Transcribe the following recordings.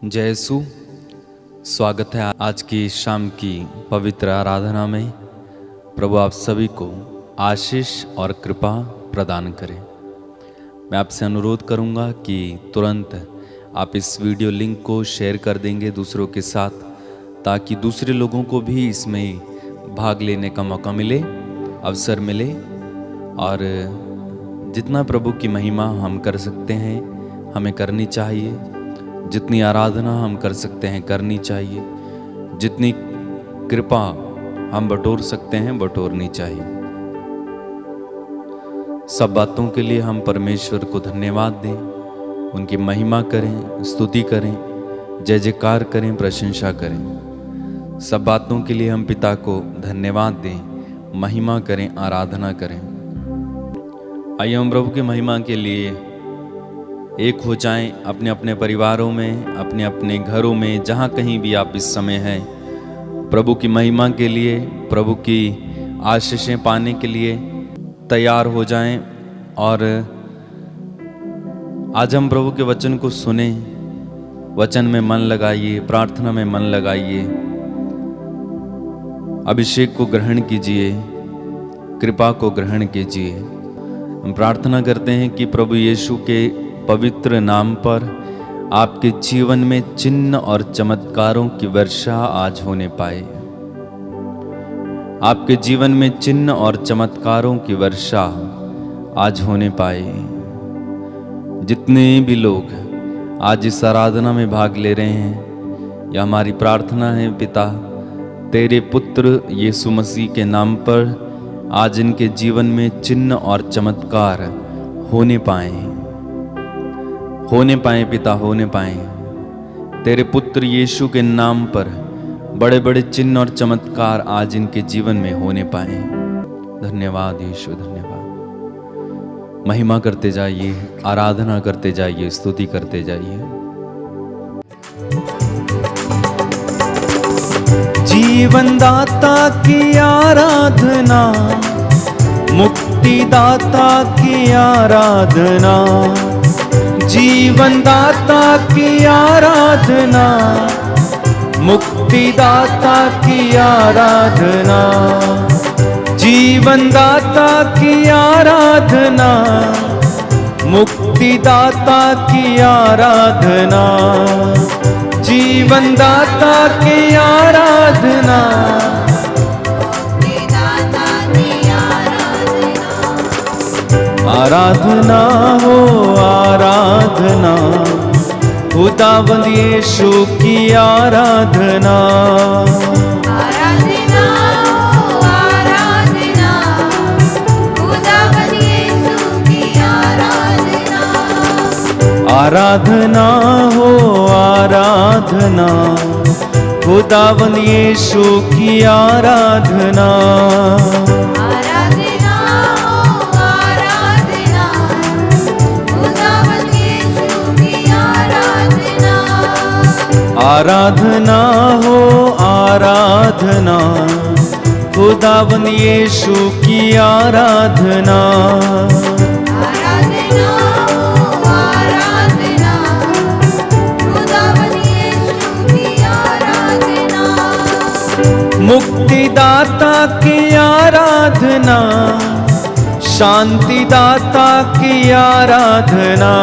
जय यीशु। स्वागत है आज की शाम की पवित्र आराधना में। प्रभु आप सभी को आशीष और कृपा प्रदान करें। मैं आपसे अनुरोध करूंगा कि तुरंत आप इस वीडियो लिंक को शेयर कर देंगे दूसरों के साथ, ताकि दूसरे लोगों को भी इसमें भाग लेने का मौका मिले, अवसर मिले। और जितना प्रभु की महिमा हम कर सकते हैं हमें करनी चाहिए, जितनी आराधना हम कर सकते हैं करनी चाहिए, जितनी कृपा हम बटोर सकते हैं बटोरनी चाहिए। सब बातों के लिए हम परमेश्वर को धन्यवाद दें, उनकी महिमा करें, स्तुति करें, जय जयकार करें, प्रशंसा करें। सब बातों के लिए हम पिता को धन्यवाद दें, महिमा करें, आराधना करें। आइए हम प्रभु की महिमा के लिए एक हो जाएं, अपने अपने परिवारों में, अपने अपने घरों में, जहाँ कहीं भी आप इस समय हैं। प्रभु की महिमा के लिए, प्रभु की आशीषें पाने के लिए तैयार हो जाएं। और आज हम प्रभु के वचन को सुने, वचन में मन लगाइए, प्रार्थना में मन लगाइए, अभिषेक को ग्रहण कीजिए, कृपा को ग्रहण कीजिए। हम प्रार्थना करते हैं कि प्रभु यीशु के पवित्र नाम पर आपके जीवन में चिन्ह और चमत्कारों की वर्षा आज होने पाए। आपके जीवन में चिन्ह और चमत्कारों की वर्षा आज होने पाए। जितने भी लोग आज इस आराधना में भाग ले रहे हैं, यह हमारी प्रार्थना है पिता, तेरे पुत्र यीशु मसीह के नाम पर आज इनके जीवन में चिन्ह और चमत्कार होने पाए पिता, होने पाए। तेरे पुत्र यीशु के नाम पर बड़े बड़े चिन्ह और चमत्कार आज इनके जीवन में होने पाए। धन्यवाद यीशु, धन्यवाद। महिमा करते जाइए, आराधना करते जाइए, स्तुति करते जाइए। जीवन दाता की आराधना, मुक्ति दाता की आराधना, जीवन दाता की आराधना, मुक्ति दाता की आराधना, जीवन दाता की आराधना, मुक्ति दाता की आराधना, जीवन दाता की आराधना, आराधना हो आराधना, खुदावंद यीशु की आराधना, आराधना हो आराधना, खुदावंद यीशु की आराधना, आराधना हो आराधना, खुदावंद यीशु की आराधना, आराधना हो आराधना, खुदावंद यीशु की आराधना, आराधना हो आराधना, खुदावंद यीशु की आराधना, मुक्ति दाता की आराधना, शांति दाता की आराधना,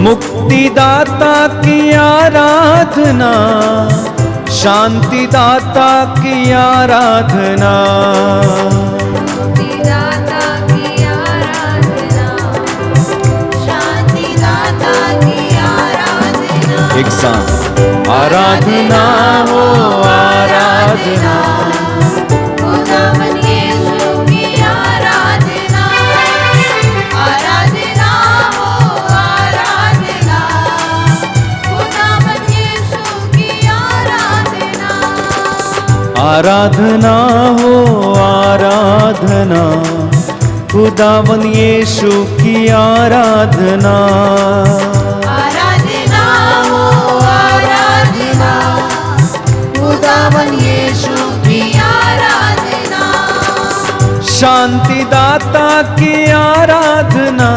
मुक्ति दाता की आराधना, शांति दाता की आराधना, मुक्ति दाता की आराधना, शांति दाता की आराधना। एक साथ आराधना हो आराधना, खुदावंद यीशु की आराधना, आराधना हो आराधना, खुदावंद यीशु की आराधना, आराधना हो आराधना, खुदावंद यीशु की आराधना, आराधना हो आराधना, खुदावंद यीशु की आराधना। शांति दाता की आराधना,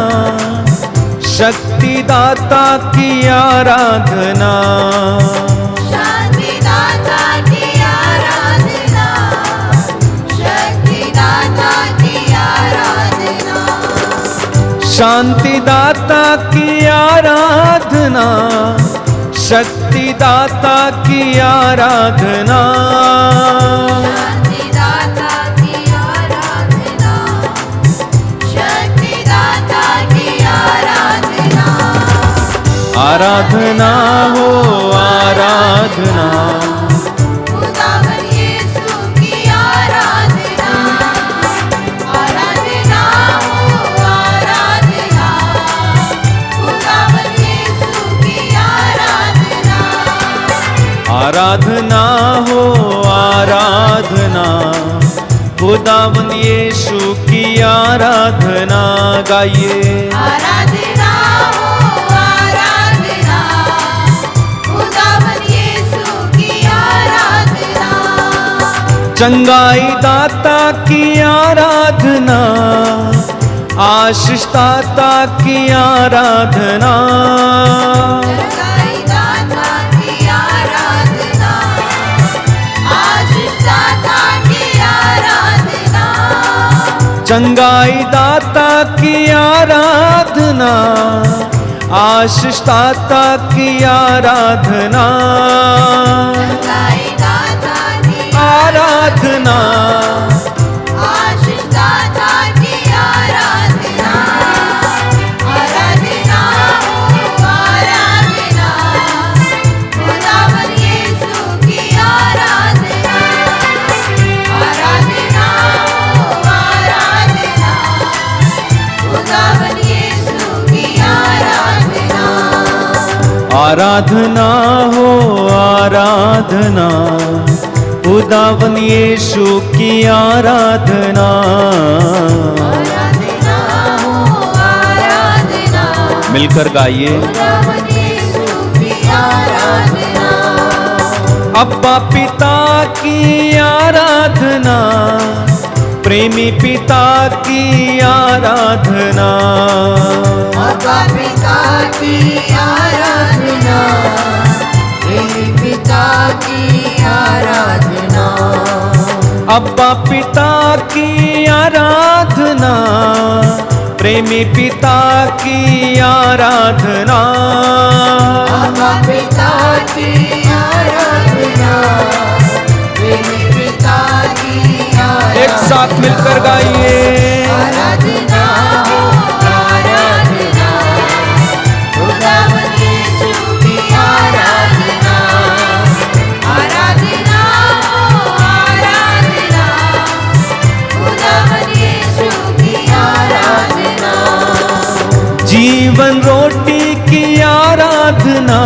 शक्ति दाता की आराधना, शांति दाता की आराधना, शक्ति दाता की आराधना, शांति दाता की आराधना, शक्ति दाता की आराधना, शांति दाता की आराधना, शक्ति दाता की आराधना, आराधना हो आराधना, खुदावन यीशु की आराधना, आराधना हो आराधना, खुदावन यीशु की आराधना, आराधना हो आराधना, खुदावन यीशु की आराधना। गाइए आराधना हो आराधना, खुदावन यीशु की आराधना, चंगाई दाता की आराधना, आशीष दाता की आराधना, चंगाई दाता की आराधना, आशीष दाता की आराधना, चंगाई दाता की आराधना, आशीष दाता की आराधना, चंगाई दाता की आराधना, आशीष दाता की आराधना, आराधना हो आराधना, खुदावन यीशु की आराधना, आराधना हो आराधना, खुदावन यीशु की आराधना, आराधना हो आराधना, खुदावन यीशु की आराधना, आराधना हो आराधना, मिलकर गाइए खुदावन यीशु की आराधना, अब्बा पिता की आराधना, प्रेमी पिता की आराधना, अब्बा पिता की आराधना, प्रेमी पिता की आराधना, अब्बा पिता की आराधना, प्रेमी पिता की आराधना, अब्बा पिता की आराधना, प्रेमी पिता की आराधना, एक साथ मिलकर गाइए आराधना हो आराधना, खुदावन यीशु की आराधना, आराधना हो आराधना, खुदावन यीशु की आराधना, जीवन रोटी की आराधना,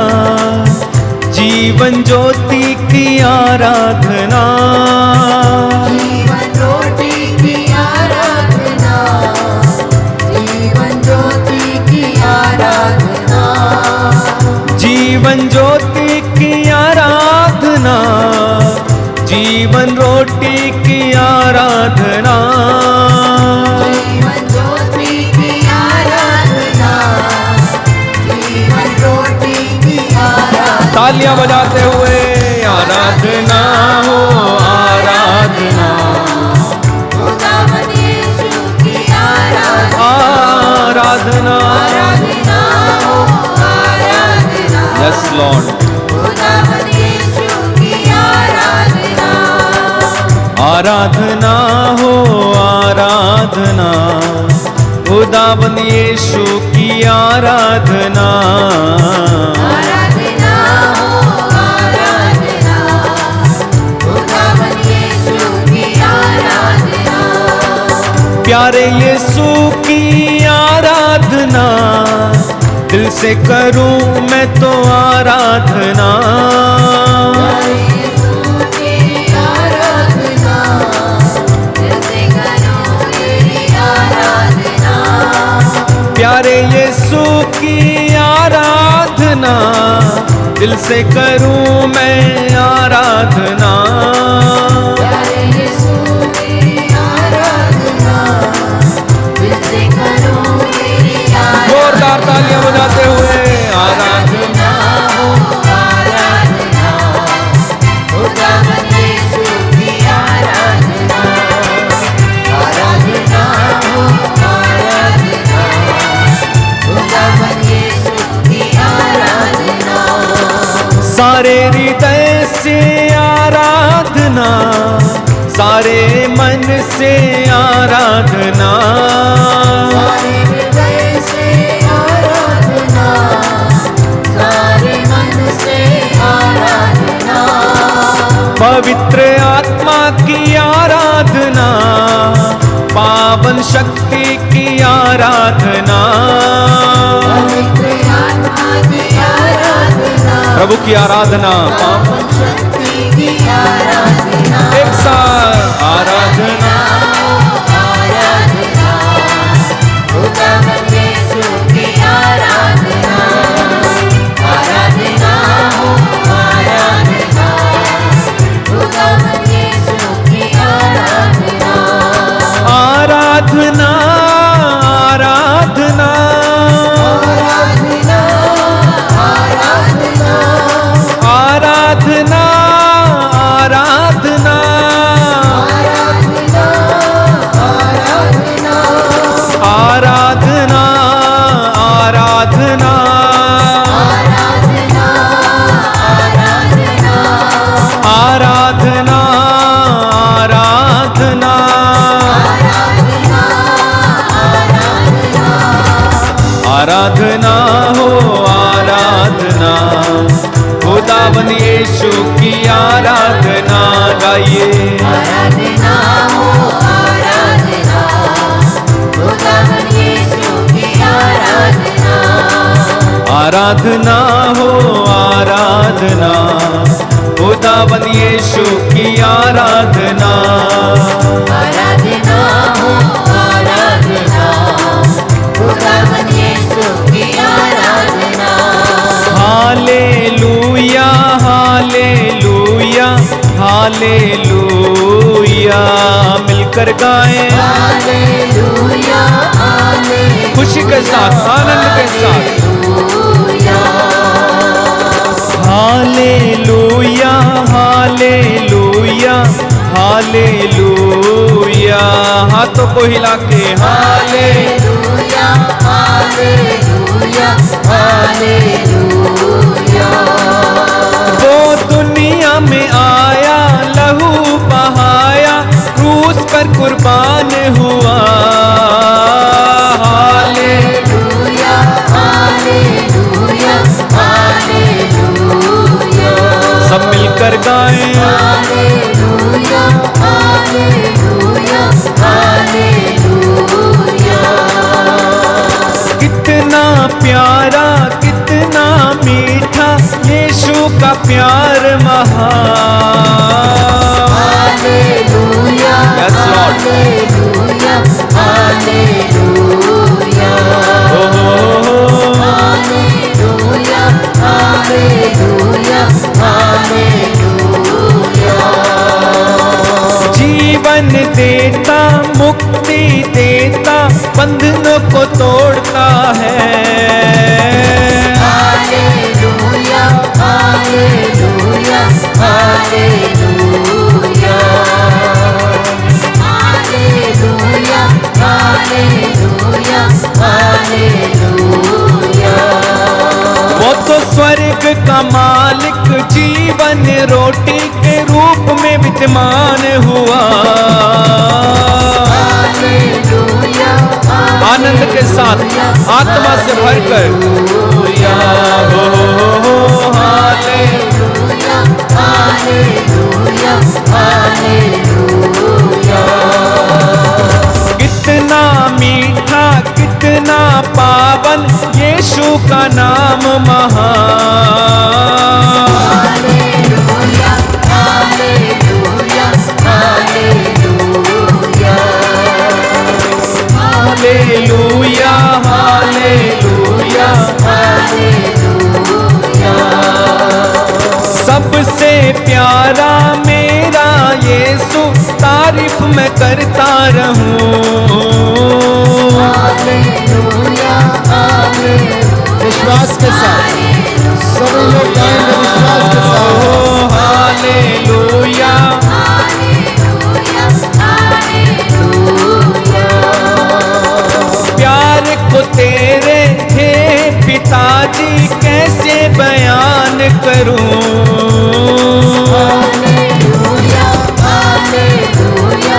जीवन ज्योति की आराधना, जीवन रोटी की आराधना, जीवन ज्योति की आराधना, जीवन ज्योति की आराधना, जीवन रोटी की आराधना, जीवन ज्योति की आराधना, जीवन रोटी की आराधना, तालियां बजाते हुए आराधना हो आराधना, खुदावन यीशु की आराधना, आराधना, आराधना हो आराधना, यस लॉर्ड, खुदावन यीशु की आराधना, आराधना हो आराधना, खुदावन यीशु की आराधना, आराधना हो आराधना, खुदावन यीशु की आराधना, प्यारे यीशु की आराधना, दिल से करूं मैं तो आराधना, यीशु की आराधना, दिल से करो तेरी आराधना, प्यारे यीशु की आराधना, दिल से करूं मैं आराधना, प्यारे यीशु की आराधना, मन से आराधना, सारे हृदय से आराधना, सारे मन से आराधना, पवित्र आत्मा की आराधना, पावन शक्ति की आराधना, पवित्र आत्मा की आराधना, प्रभु की आराधना, पावन शक्ति की आराधना, एक साथ आराधना, आराधना, खुदावंद यीशु की आराधना, आराधना हो आराधना, खुदावंद यीशु की आराधना, आराधना, आराधना, आराधना, आराधना, आराधना, आराधना, आराधना, आराधना, आराधना, आराधना, आराधना, आराधना, आराधना हो आराधना, खुदावन यीशु की आराधना गाइए, आराधना हो आराधना, खुदावंद यीशु की आराधना, आराधना हो आराधना, खुदावन यीशु की आराधना, आराधना हो आराधना, खुदावंद यीशु की आराधना, हालेलुया, हालेलुया, हालेलुया, मिलकर गाएं हालेलुया, हालेलुया, खुशी के साथ, आनंद के साथ, हालेलुया, हालेलुया, हालेलुया, हाथों को हिला के हालेलुया, हालेलुया, हालेलुया, वो दुनिया में आया, लहू बहाया, क्रूस पर कुर्बान हुआ, हालेलुया, हालेलुया, हालेलुया, सब मिलकर गाएं हालेलुया, हालेलुया, हालेलुया, कितना प्यारा, कितना मीठा, यीशु का प्यार महान, hallelujah, Yes, Lord. Hallelujah, hallelujah, ओ, हालेलुया, हालेलुया, हालेलुया, जीवन देता, मुक्ति देता, बंधनों को तोड़ता है, hallelujah, hallelujah, hallelujah, hallelujah, hallelujah, hallelujah, वो तो स्वर्ग का मालिक जीवन रोटी के रूप में विद्यमान हुआ, हालेलुया, आनंद के साथ आत्मा से भरकर हालेलुया, हालेलुया, हालेलुया, हालेलुया, कितना मीठा, कितना पावन, यीशु का नाम महान, hallelujah, hallelujah, hallelujah, hallelujah, hallelujah, hallelujah, सबसे प्यारा मेरा यीशु, तारीफ मैं करता रहूं, हालेलुया, हालेलुया, विश्वास के साथ सभी लोग गाएंगे विश्वास के साथ। ओ हालेलुया, हालेलुया, हालेलुया, प्यार को तेरे हे पिताजी कैसे बयान करूं, हालेलुया, हालेलुया,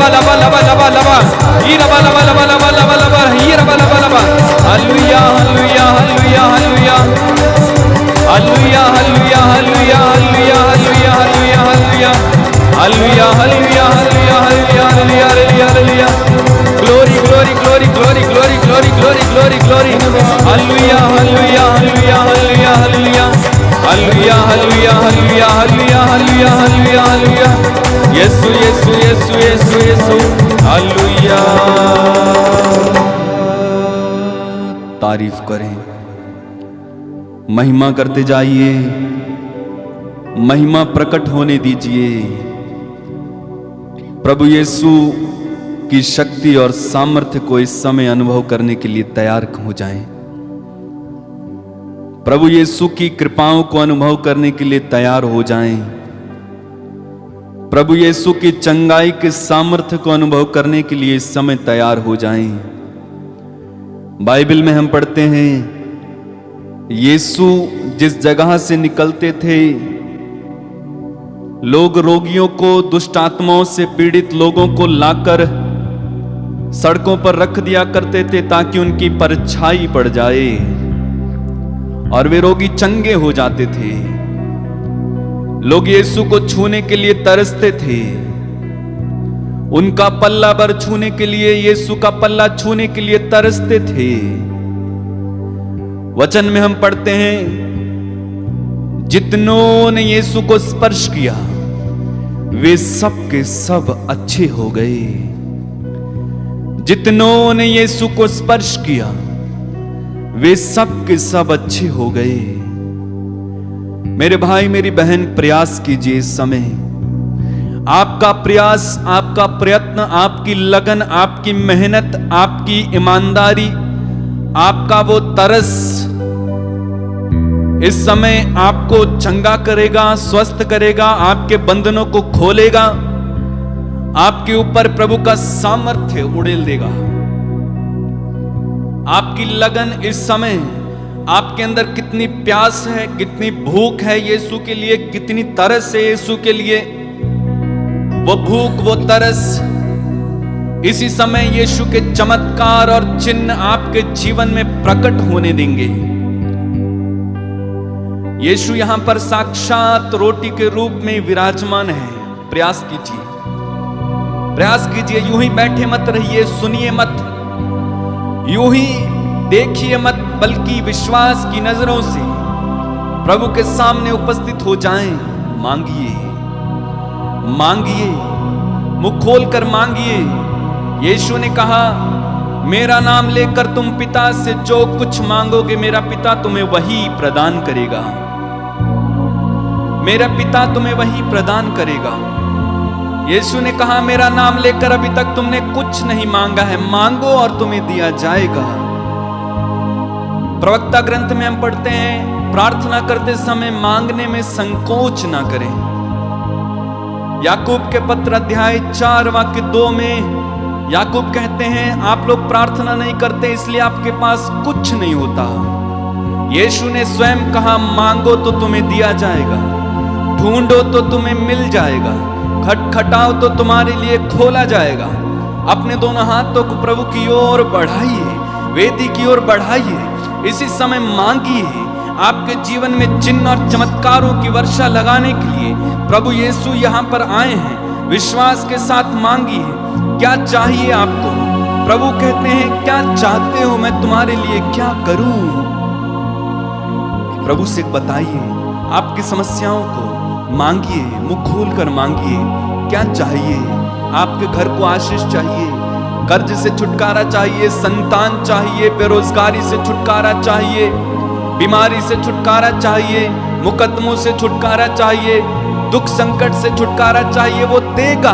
रबा लबा लबा लबा लबा ई रबा लबा लबा लबा लबा लबा ई रबा लबा लबा हालेलुया hallelujah hallelujah hallelujah hallelujah hallelujah hallelujah hallelujah hallelujah hallelujah hallelujah hallelujah hallelujah hallelujah hallelujah हालेलुया glory glory glory glory glory glory glory glory glory हालेलुया hallelujah hallelujah hallelujah hallelujah hallelujah hallelujah hallelujah hallelujah hallelujah hallelujah हालेलुया यीशु यीशु यीशु यीशु यीशु हालेलुया। तारीफ करें, महिमा करते जाइए, महिमा प्रकट होने दीजिए। प्रभु यीशु की शक्ति और सामर्थ्य को इस समय अनुभव करने के लिए तैयार हो जाएं। प्रभु यीशु की कृपाओं को अनुभव करने के लिए तैयार हो जाएं। प्रभु यीशु की चंगाई के सामर्थ्य को अनुभव करने के लिए इस समय तैयार हो जाएं। बाइबल में हम पढ़ते हैं, यीशु जिस जगह से निकलते थे, लोग रोगियों को, दुष्ट आत्माओं से पीड़ित लोगों को लाकर सड़कों पर रख दिया करते थे ताकि उनकी परछाई पड़ जाए और वे रोगी चंगे हो जाते थे। लोग यीशु को छूने के लिए तरसते थे, उनका पल्ला भर छूने के लिए, यीशु का पल्ला छूने के लिए तरसते थे। वचन में हम पढ़ते हैं, जितनों ने यीशु को स्पर्श किया वे सब के सब अच्छे हो गए। जितनों ने यीशु को स्पर्श किया वे सब के सब अच्छे हो गए। मेरे भाई मेरी बहन, प्रयास कीजिए इस समय। आपका प्रयास, आपका प्रयत्न, आपकी लगन, आपकी मेहनत, आपकी ईमानदारी, आपका वो तरस इस समय आपको चंगा करेगा, स्वस्थ करेगा, आपके बंधनों को खोलेगा, आपके ऊपर प्रभु का सामर्थ्य उड़ेल देगा। आपकी लगन इस समय, आपके अंदर कितनी प्यास है, कितनी भूख है यीशु के लिए, कितनी तरस है यीशु के लिए, वो भूख, वो तरस इसी समय यीशु के चमत्कार और चिन्ह आपके जीवन में प्रकट होने देंगे। यीशु यहां पर साक्षात रोटी के रूप में विराजमान है। प्रयास कीजिए, प्रयास कीजिए। यूं ही बैठे मत रहिए, सुनिए मत, यूं ही देखिए मत, बल्कि विश्वास की नजरों से प्रभु के सामने उपस्थित हो जाएं। मांगिए, मांगिए, मुंह खोलकर मांगिए। यीशु ने कहा, मेरा नाम लेकर तुम पिता से जो कुछ मांगोगे मेरा पिता तुम्हें वही प्रदान करेगा। मेरा पिता तुम्हें वही प्रदान करेगा। यीशु ने कहा, मेरा नाम लेकर अभी तक तुमने कुछ नहीं मांगा है, मांगो और तुम्हें दिया जाएगा। प्रवक्ता ग्रंथ में हम पढ़ते हैं, प्रार्थना करते समय मांगने में संकोच ना करें। याकूब के पत्र अध्याय 4 वाक्य 2 में याकूब कहते हैं, आप लोग प्रार्थना नहीं करते इसलिए आपके पास कुछ नहीं होता। यीशु ने स्वयं कहा, मांगो तो तुम्हें दिया जाएगा, ढूंढो तो तुम्हें मिल जाएगा, खटखटाओ तो तुम्हारे लिए खोला जाएगा। अपने दोनों हाथों को प्रभु की ओर बढ़ाइए, वेदी की ओर बढ़ाइए। इसी समय मांगिए। आपके जीवन में चिन्ह और चमत्कारों की वर्षा लगाने के लिए प्रभु यीशु यहाँ पर आए हैं। विश्वास के साथ मांगिए। क्या चाहिए आपको? प्रभु कहते हैं, क्या चाहते हो मैं तुम्हारे लिए क्या करूं? प्रभु से बताइए आपकी समस्याओं को, मांगिए, मुंह खोलकर मांगिए। क्या चाहिए? आपके घर को आशीष चाहिए, कर्ज से छुटकारा चाहिए, संतान चाहिए, बेरोजगारी से छुटकारा चाहिए, बीमारी से छुटकारा चाहिए, मुकदमों से छुटकारा चाहिए, दुख संकट से छुटकारा चाहिए, वो देगा।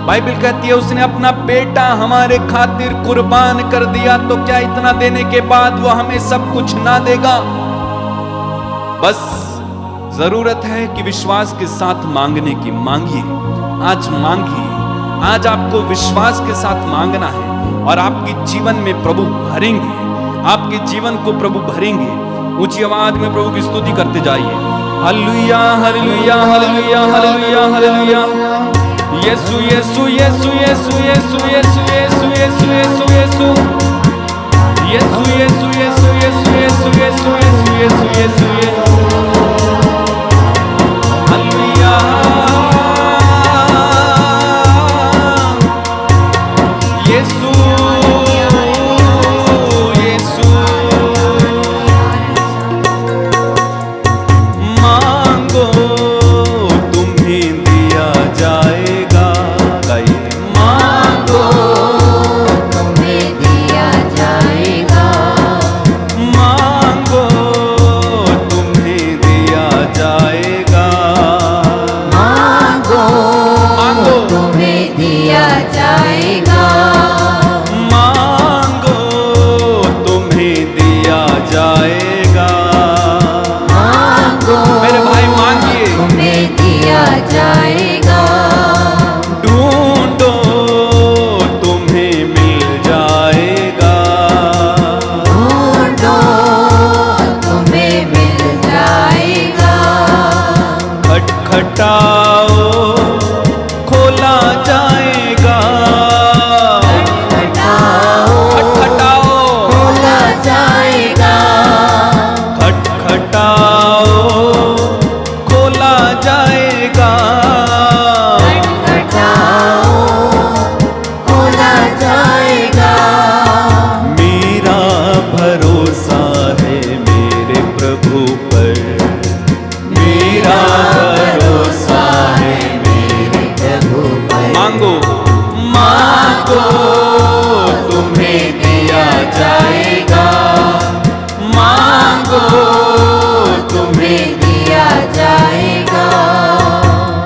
बाइबल कहती है उसने अपना बेटा हमारे खातिर कुर्बान कर दिया, तो क्या इतना देने के बाद वो हमें सब कुछ ना देगा? बस जरूरत है कि विश्वास के साथ मांगने की। मांगिए, आज मांगिए। आज आपको विश्वास के साथ मांगना है और आपके जीवन में प्रभु भरेंगे, आपके जीवन को प्रभु भरेंगे। ऊंची आवाज में प्रभु की स्तुति करते जाइए। हालेलुया हालेलुया हालेलुया हालेलुया हालेलुया। यीशु यीशु यीशु यीशु यीशु यीशु यीशु यीशु यीशु यीशु यीशु यीशु यीशु यीशु यीशु यीशु यीशु यीशु हालेलुया यीशु यीशु मांगो तुम्हें दिया जाएगा मांगो तुम्हें दिया जाएगा मांगो तुम्हें दिया जाएगा मांगो मांगो तुम्हें दिया जाएगा मांगो तुम्हें दिया जाएगा मांगो मेरे भाई मांगिए तुम्हें दिया जाएगा ढूंढो तुम्हें मिल जाएगा ढूंढो तुम्हें मिल जाएगा खटखटाओ खोला जाएगा खटखटाओ खटखटाओ खोला जाएगा खटखटाओ खोला जाएगा खटखटाओ खोला जाएगा मेरा भरोसा है मेरे प्रभु पर मेरा भरोसा है मेरे प्रभु पर मांगो मांगो तुम्हें दिया जाएगा मांगो तुम्हें दिया जाएगा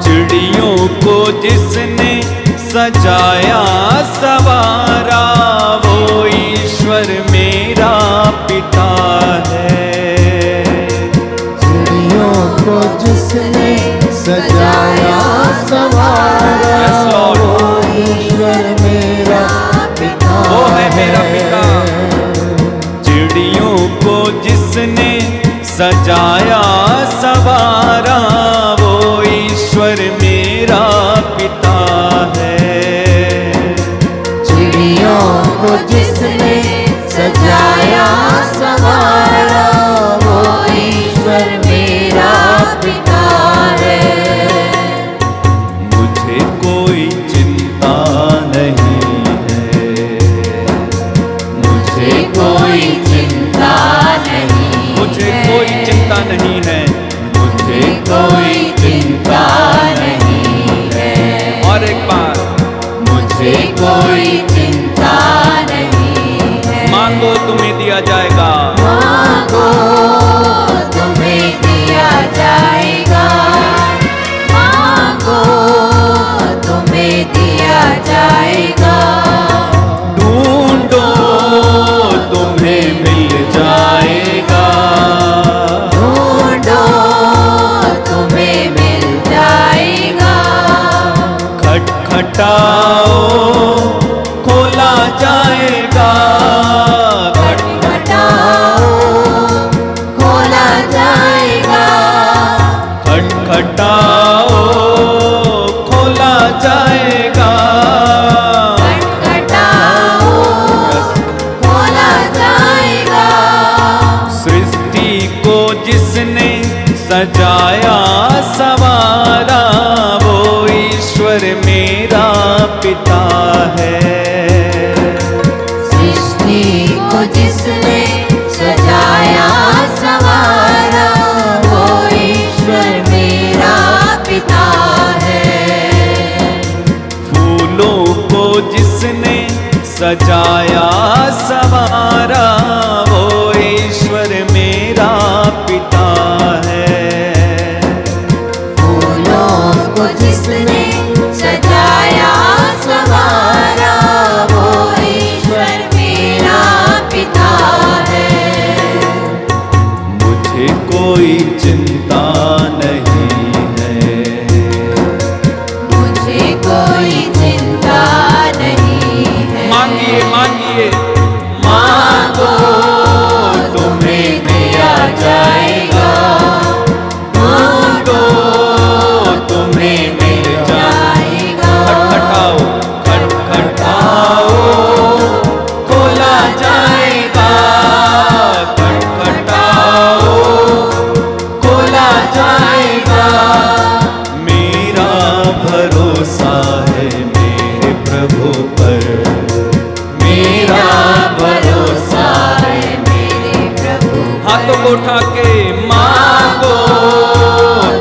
चिड़ियों को जिसने सजाया सवारा वो ईश्वर मेरा पिता है चिड़ियों को जिसने सजाया सवारा Yes, Lord. वो ईश्वर मेरा पिता वो है मेरा पिता चिड़ियों को जिसने सजाया सवारा वो ईश्वर मेरा पिता है चिड़ियों को जिसने सजाया सवारा वो ईश्वर मेरा पिता है मुझे कोई चिंता नहीं है मुझे कोई चिंता नहीं मुझे है। कोई चिंता नहीं है मुझे कोई चिंता नहीं है और एक बार मुझे कोई चिंता नहीं है मांगो तुम्हें दिया जाएगा मांगो तुम्हें दिया जाएगा मांगो तुम्हें दिया जाएगा ढूंढो तुम्हें मिल जाएगा ढूंढो तुम्हें मिल जाएगा खटखटाओ खोला जाएगा खटखटाओ खोला जाएगा खटखटाओ खोला जाएगा खटखटाओ खोला जाएगा सृष्टि को जिसने सजाया सवारा वो ईश्वर मेरा पिता है सृष्टि को जिसने सजाया सवारा वो ईश्वर मेरा पिता है फूलों को जिसने सजाया सवारा वो ईश्वर मेरा पिता है फूलों को जिसने सजाया सवारा वो ईश्वर मेरा पिता है मुझे कोई चिंता नहीं है मुझे कोई चिंता नहीं है मांगिए मांगिए को उठा के मांगो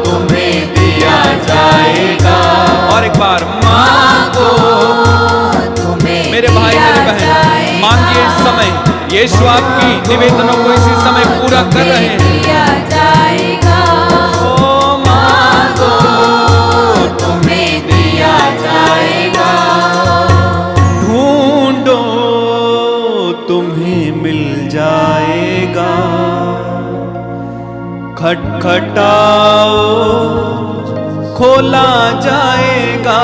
तुम्हें दिया जाएगा। और एक बार मांगो तुम्हें मेरे भाई मेरे बहन मांगिए इस समय। यीशु आपकी निवेदनों को इसी समय पूरा कर रहे हैं। दिया जाएगा। ओ मांगो तुम्हें दिया जाएगा। ढूंढो तुम्हें मिल जाएगा। खटखटाओ खोला जाएगा।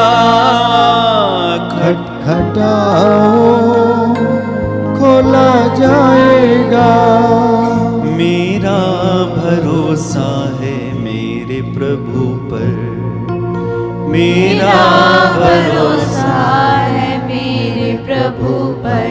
खटखटाओ खोला जाएगा। मेरा भरोसा है मेरे प्रभु पर। मेरा भरोसा है मेरे प्रभु पर।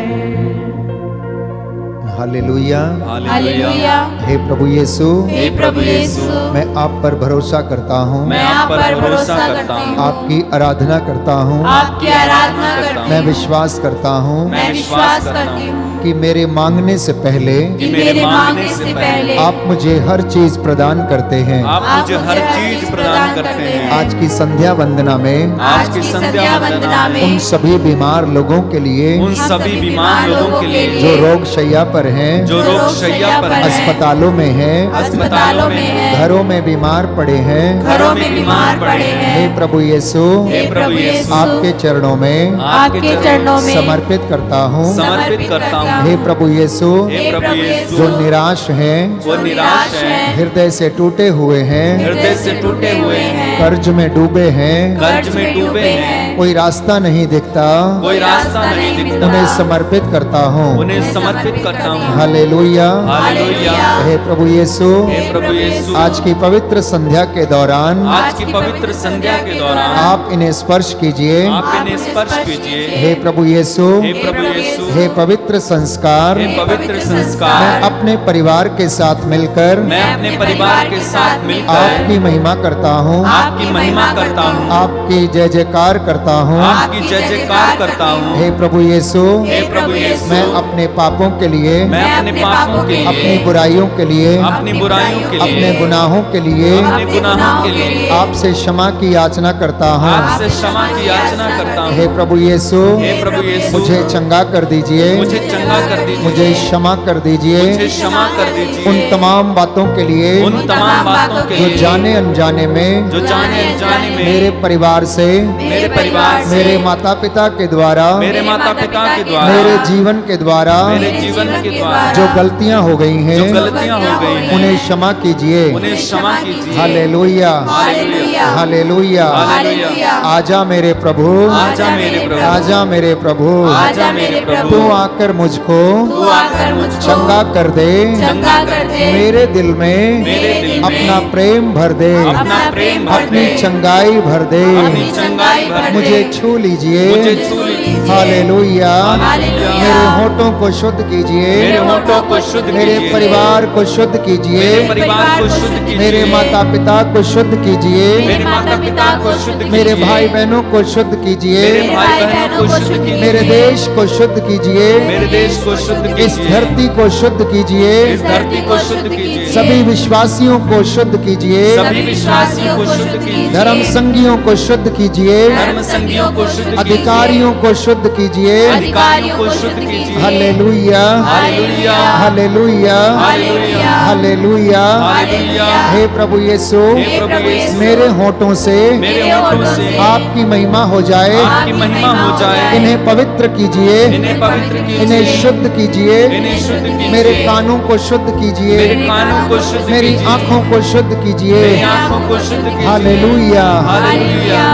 हालेलुया। हालेलुया। हे प्रभु यीशु, हे प्रभु यीशु, मैं आप पर भरोसा करता हूँ, मैं आप पर भरोसा करता हूँ। आपकी आराधना करता हूँ, आपकी आराधना करती मैं हूँ। विश्वास करता हूँ मैं विश्वास करती हूँ कि मेरे मांगने से पहले कि मेरे मांगने से पहले आप मुझे हर चीज प्रदान करते हैं। आप मुझे हर चीज प्रदान करते हैं। आज की संध्या वंदना में आज की संध्या वंदना में उन सभी बीमार लोगों के लिए उन सभी बीमार लोगों के लिए जो रोग शैया पर हैं, जो रोग शैया पर हैं, अस्पतालों में हैं, अस्पतालों में है, घरों में बीमार पड़े हैं, घरों में बीमार पड़े हे हैं, प्रभु यीशु, हे प्रभु यीशु, आपके चरणों में आपके चरणों में समर्पित करता हूँ। समर्पित करता हूँ। हे प्रभु यीशु, हे प्रभु यीशु, जो निराश हैं, वो निराश हैं, हृदय से टूटे हुए हैं, हृदय से टूटे हुए हैं, कर्ज में डूबे हैं, कर्ज में डूबे हैं, कोई रास्ता नहीं दिखता, कोई रास्ता नहीं दिखता, उन्हें समर्पित करता हूँ। उन्हें समर्पित करता हूँ। हालेलुया। हालेलुया। हे प्रभु यीशु, हे प्रभु यीशु, आज की पवित्र संध्या के दौरान आज की पवित्र संध्या के दौरान आप इन्हें स्पर्श कीजिए। आप इन्हें स्पर्श कीजिए। हे प्रभु यीशु, हे प्रभु यीशु, हे पवित्र संस्कार, हे पवित्र मैं संस्कार, अपने परिवार के साथ मिलकर मैं अपने परिवार के साथ मिलकर आपकी महिमा करता हूँ, आपकी महिमा करता हूँ, आपकी जय जयकार करता हूँ। आपकी जय जयकार करता हूँ। हे प्रभु यीशु, हे प्रभु यीशु, मैं अपने पापों के लिए, मैं अपने पापों के अपनी लिए, बुराइयों के लिए, अपनी बुराइयों के अपने लिए, गुनाहों के लिए अपने गुनाहों के लिए आपसे क्षमा की याचना करता हूँ। आपसे क्षमा की याचना करता हूँ। हे प्रभु यीशु, हे प्रभु यीशु, मुझे चंगा कर दीजिए, मुझे चंगा कर दीजिए, मुझे क्षमा कर दीजिए मुझे क्षमा कर दीजिए उन तमाम बातों के लिए उन तमाम बातों के जो लिए जाने अनजाने में जो जाने अनजाने में मेरे परिवार से, मेरे परिवार से, मेरे माता पिता के द्वारा, मेरे माता पिता के द्वारा, मेरे जीवन के द्वारा मेरे जीवन के द्वारा जो गलतियां हो गई हैं, जो गलतियां हो गई हैं, उन्हें क्षमा कीजिए। उन्हें क्षमा कीजिए। हालेलुया, हालेलुया। हालेलुया। हालेलुया। आजा मेरे प्रभु, आजा मेरे प्रभु, आजा मेरे प्रभु, आजा मेरे प्रभु, तू आकर मुझको तू आकर मुझको चंगा कर दे, चंगा कर दे, मेरे दिल में मेरे दिल में अपना प्रेम भर दे, अपना प्रेम भर अपनी दे, चंगाई भर दे, अपनी चंगाई भर दे, मुझे छू लीजिए। मुझे छू लीजिए। हालेलुया। हालेलुया। मेरे होठों को शुद्ध कीजिए, मेरे होठों को शुद्ध मेरे कीजिए, परिवार को शुद्ध कीजिए, मेरे परिवार को शुद्ध कीजिए, मेरे माता पिता को शुद्ध कीजिए, मेरे माता पिता को शुद्ध कीजिए, मेरे भाई बहनों को शुद्ध कीजिए, मेरे भाई बहनों को शुद्ध कीजिए, मेरे देश को शुद्ध कीजिए, मेरे देश को शुद्ध कीजिए, इस धरती को शुद्ध कीजिए, इस धरती को शुद्ध कीजिए, सभी विश्वासियों को शुद्ध कीजिए, सभी विश्वासियों को शुद्ध कीजिए, धर्म संगियों को शुद्ध कीजिए, धर्म संगियों को शुद्ध कीजिए, अधिकारियों को शुद्ध कीजिए। अधिकारियों को शुद्ध कीजिए। हालेलुया, हालेलुया। Hallelujah, hallelujah. हालेलुया। हालेलुया। हे प्रभु यीशु, हे प्रभु यीशु, मेरे होठों से मेरे होठों से आपकी महिमा हो जाए, आपकी महिमा हो जाए, इन्हें पवित्र कीजिए, इन्हें पवित्र कीजिए, इन्हें शुद्ध कीजिए, इन्हें शुद्ध कीजिए, मेरे कानों को शुद्ध कीजिए, मेरे कानों को शुद्ध मेरी कीजिए, आंखों को शुद्ध कीजिए। मेरी आंखों को शुद्ध कीजिए। हालेलुया। हालेलुया।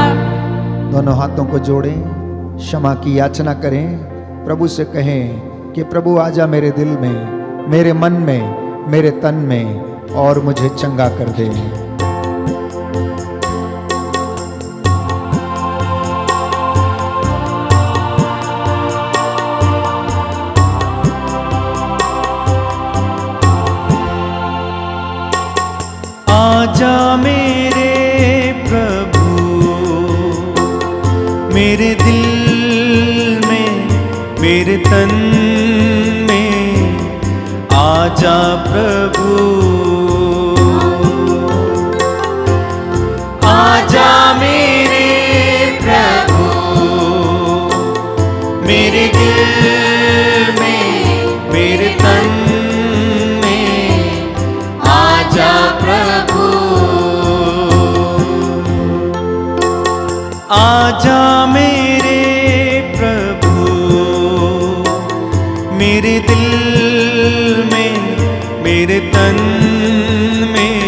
दोनों हाथों को जोड़ें, क्षमा की याचना करें, प्रभु से कहें कि प्रभु आजा मेरे दिल में, मेरे मन में, मेरे तन में और मुझे चंगा कर दे। आजा मेरे प्रभु मेरे दिल में, मेरे तन में, आजा प्रभु प्रभु आजा मेरे प्रभु मेरे दिल में मेरे तन में आजा प्रभु आजा मेरे प्रभु मेरे दिल में मेरे तन में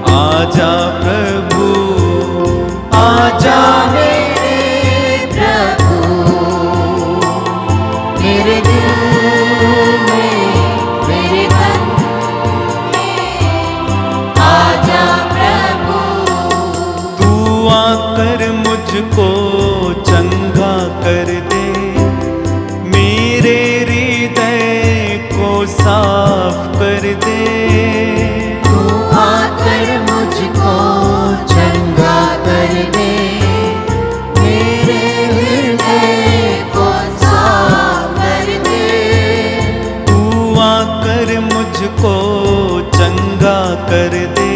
आजा प्रभु आजा मेरे प्रभु मेरे दिल में मेरे तन में आजा प्रभु तू आकर मुझको चंगा कर दे मेरे हृदय को साफ कर दे तू आकर मुझको चंगा कर दे मेरे हृदय को साफ कर दे तू आकर मुझको चंगा कर दे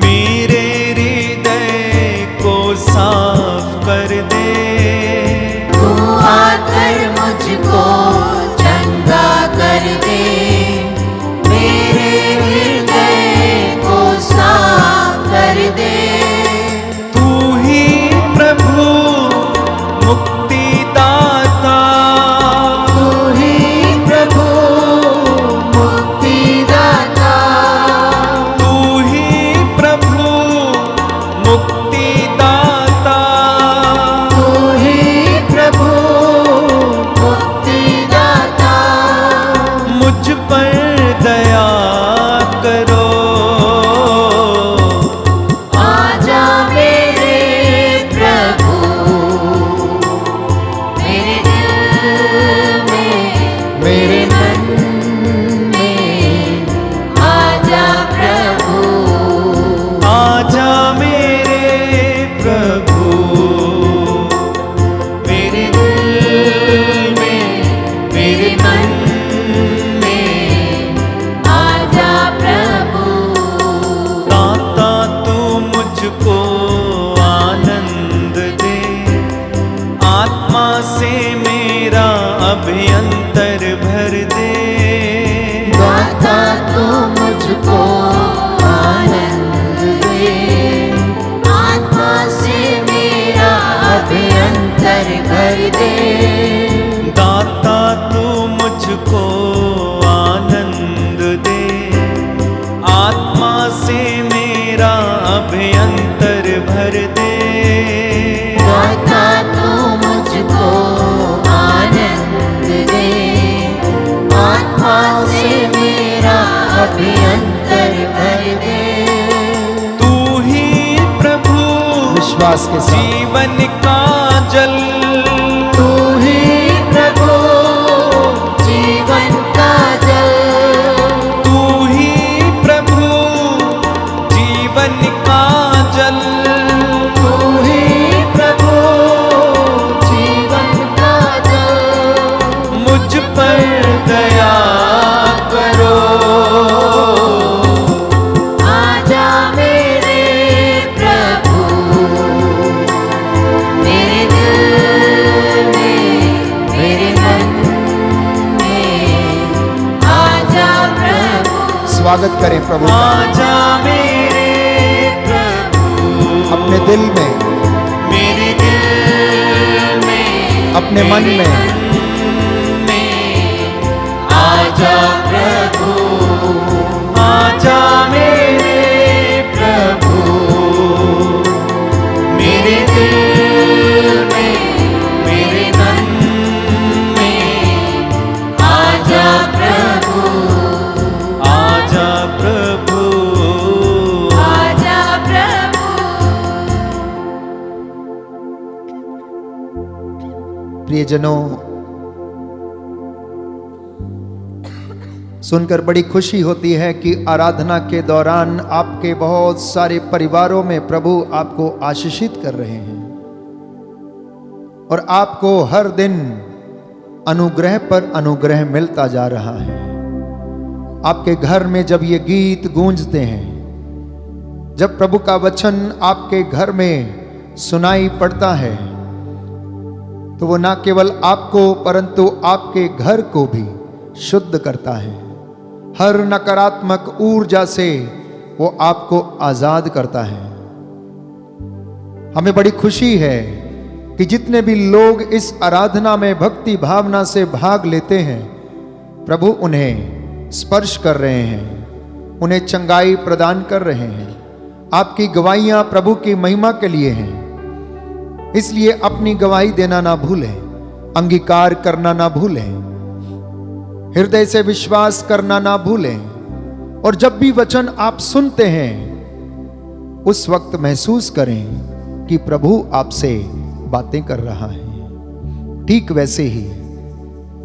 मेरे हृदय को साफ कर दे तू आकर मुझको चंगा कर दे मेरे हृदय को साफ कर दे तू ही प्रभु मुक्तिदाता तू ही प्रभु मुक्तिदाता तू ही प्रभु मुक्तिदाता तू ही प्रभु मुक्तिदाता मुझ पर दया करो आजा मेरे प्रभु मेरे दिल में मेरे मन में आजा प्रभु आजा मेरे प्रभु मेरे दिल में मेरे मन में आजा प्रभु दाता तू मुझको आनंद दे आत्मा से मेरा अभ्यंतर भर दे दाता तू मुझको आनंद दे आत्मा से मेरा अभ्यंतर भर दे दाता तू मुझको आनंद दे आत्मा से मेरा अभ्यंतर भर दे दाता तू मुझको आनंद दे आत्मा से मेरा अभ्यंतर भर दे तू ही प्रभु विश्वास के साथ जीवन का जल तू ही प्रभु जीवन का जल तू ही प्रभु जीवन का जल तू ही प्रभु जीवन का जल मुझ पर दया करो आजा मेरे प्रभु मेरे दिल में मेरे मन में आजा प्रभु स्वागत करें प्रभु का। आजा मेरे प्रभु अपने दिल में मेरे दिल में अपने मन में आजा प्रभु आजा मेरे प्रभु मेरे दिल में मेरे मन में आजा प्रभु आजा प्रभु आजा प्रभु प्रियजनों, सुनकर बड़ी खुशी होती है कि आराधना के दौरान आपके बहुत सारे परिवारों में प्रभु आपको आशीषित कर रहे हैं और आपको हर दिन अनुग्रह पर अनुग्रह मिलता जा रहा है। आपके घर में जब ये गीत गूंजते हैं, जब प्रभु का वचन आपके घर में सुनाई पड़ता है, तो वो ना केवल आपको परंतु आपके घर को भी शुद्ध करता है। हर नकारात्मक ऊर्जा से वो आपको आजाद करता है। हमें बड़ी खुशी है कि जितने भी लोग इस आराधना में भक्ति भावना से भाग लेते हैं, प्रभु उन्हें स्पर्श कर रहे हैं, उन्हें चंगाई प्रदान कर रहे हैं। आपकी गवाहियां प्रभु की महिमा के लिए हैं, इसलिए अपनी गवाही देना ना भूलें, अंगीकार करना ना भूलें, हृदय से विश्वास करना ना भूलें। और जब भी वचन आप सुनते हैं, उस वक्त महसूस करें कि प्रभु आपसे बातें कर रहा है। ठीक वैसे ही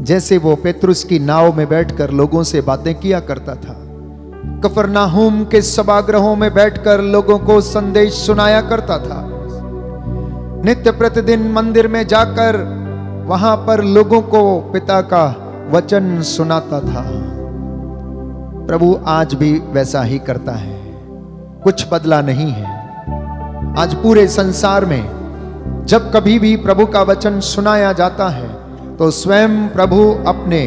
जैसे वो पेतरुस की नाव में बैठकर लोगों से बातें किया करता था, कफरनाहूम के सभागृहों में बैठकर लोगों को संदेश सुनाया करता था, नित्य प्रतिदिन मंदिर में जाकर वहां पर लोगों को पिता का वचन सुनाता था। प्रभु आज भी वैसा ही करता है, कुछ बदला नहीं है। आज पूरे संसार में जब कभी भी प्रभु का वचन सुनाया जाता है, तो स्वयं प्रभु अपने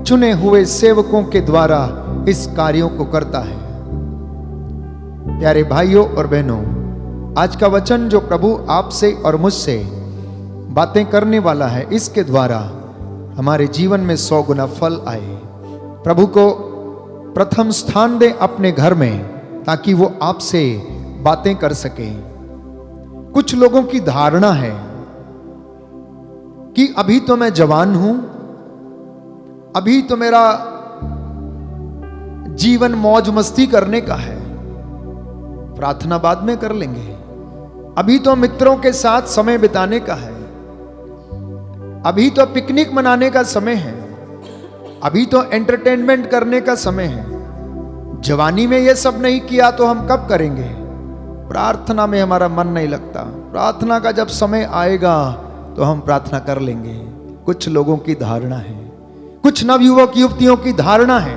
चुने हुए सेवकों के द्वारा इस कार्यों को करता है। प्यारे भाइयों और बहनों, आज का वचन जो प्रभु आपसे और मुझसे बातें करने वाला है, इसके द्वारा हमारे जीवन में 100 गुना फल आए। प्रभु को प्रथम स्थान दें अपने घर में, ताकि वो आपसे बातें कर सके। कुछ लोगों की धारणा है कि अभी तो मैं जवान हूं, अभी तो मेरा जीवन मौज मस्ती करने का है, प्रार्थना बाद में कर लेंगे, अभी तो मित्रों के साथ समय बिताने का है, अभी तो पिकनिक मनाने का समय है, अभी तो एंटरटेनमेंट करने का समय है। जवानी में ये सब नहीं किया तो हम कब करेंगे? प्रार्थना में हमारा मन नहीं लगता, प्रार्थना का जब समय आएगा तो हम प्रार्थना कर लेंगे। कुछ लोगों की धारणा है, कुछ नवयुवक युवतियों की धारणा है।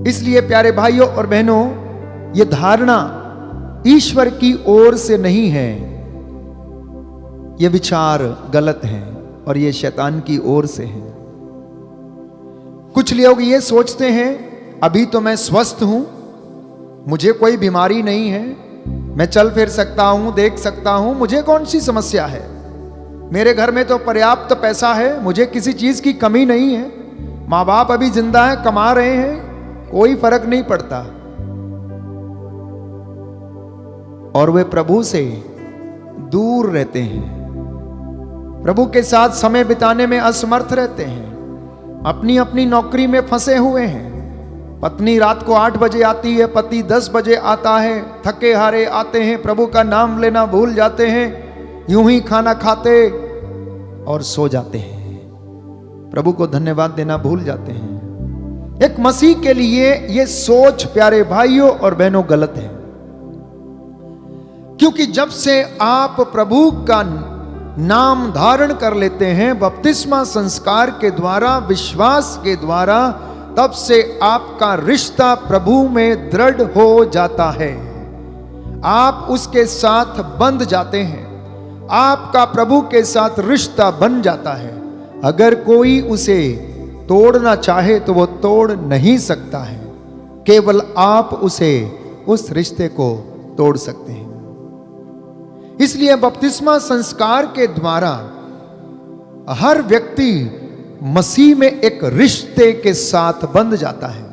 इसलिए प्यारे भाइयों और बहनों, यह धारणा ईश्वर की ओर से नहीं है, यह विचार गलत है और यह शैतान की ओर से है। कुछ लोग ये सोचते हैं, अभी तो मैं स्वस्थ हूं, मुझे कोई बीमारी नहीं है, मैं चल फिर सकता हूं, देख सकता हूं, मुझे कौन सी समस्या है, मेरे घर में तो पर्याप्त पैसा है, मुझे किसी चीज की कमी नहीं है, माँ बाप अभी जिंदा है, कमा रहे हैं, कोई फर्क नहीं पड़ता। और वे प्रभु से दूर रहते हैं, प्रभु के साथ समय बिताने में असमर्थ रहते हैं, अपनी अपनी नौकरी में फंसे हुए हैं। पत्नी रात को 8 बजे आती है, पति 10 बजे आता है, थके हारे आते हैं, प्रभु का नाम लेना भूल जाते हैं, यूं ही खाना खाते और सो जाते हैं, प्रभु को धन्यवाद देना भूल जाते हैं। एक मसीह के लिए यह सोच प्यारे भाइयों और बहनों गलत है, क्योंकि जब से आप प्रभु का नाम धारण कर लेते हैं बपतिस्मा संस्कार के द्वारा, विश्वास के द्वारा, तब से आपका रिश्ता प्रभु में दृढ़ हो जाता है। आप उसके साथ बंध जाते हैं, आपका प्रभु के साथ रिश्ता बन जाता है। अगर कोई उसे तोड़ना चाहे तो वो तोड़ नहीं सकता है, केवल आप उस रिश्ते को तोड़ सकते हैं। इसलिए बपतिस्मा संस्कार के द्वारा हर व्यक्ति मसीह में एक रिश्ते के साथ बंध जाता है।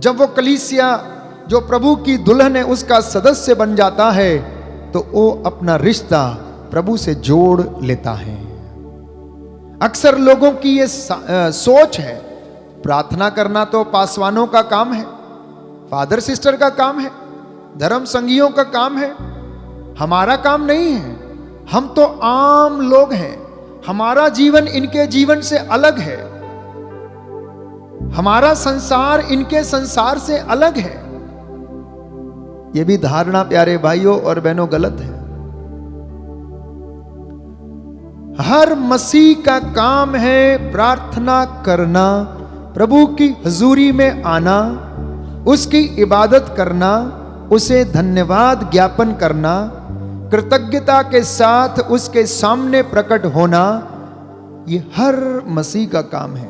जब वो कलीसिया जो प्रभु की दुल्हन है उसका सदस्य बन जाता है, तो वो अपना रिश्ता प्रभु से जोड़ लेता है। अक्सर लोगों की ये सोच है, प्रार्थना करना तो पासवानों का काम है, फादर सिस्टर का काम है, धर्म संगियों का काम है, हमारा काम नहीं है। हम तो आम लोग हैं, हमारा जीवन इनके जीवन से अलग है, हमारा संसार इनके संसार से अलग है। यह भी धारणा प्यारे भाइयों और बहनों गलत है। हर मसीह का काम है प्रार्थना करना, प्रभु की हजूरी में आना, उसकी इबादत करना, उसे धन्यवाद ज्ञापन करना, कृतज्ञता के साथ उसके सामने प्रकट होना। ये हर मसीह का काम है।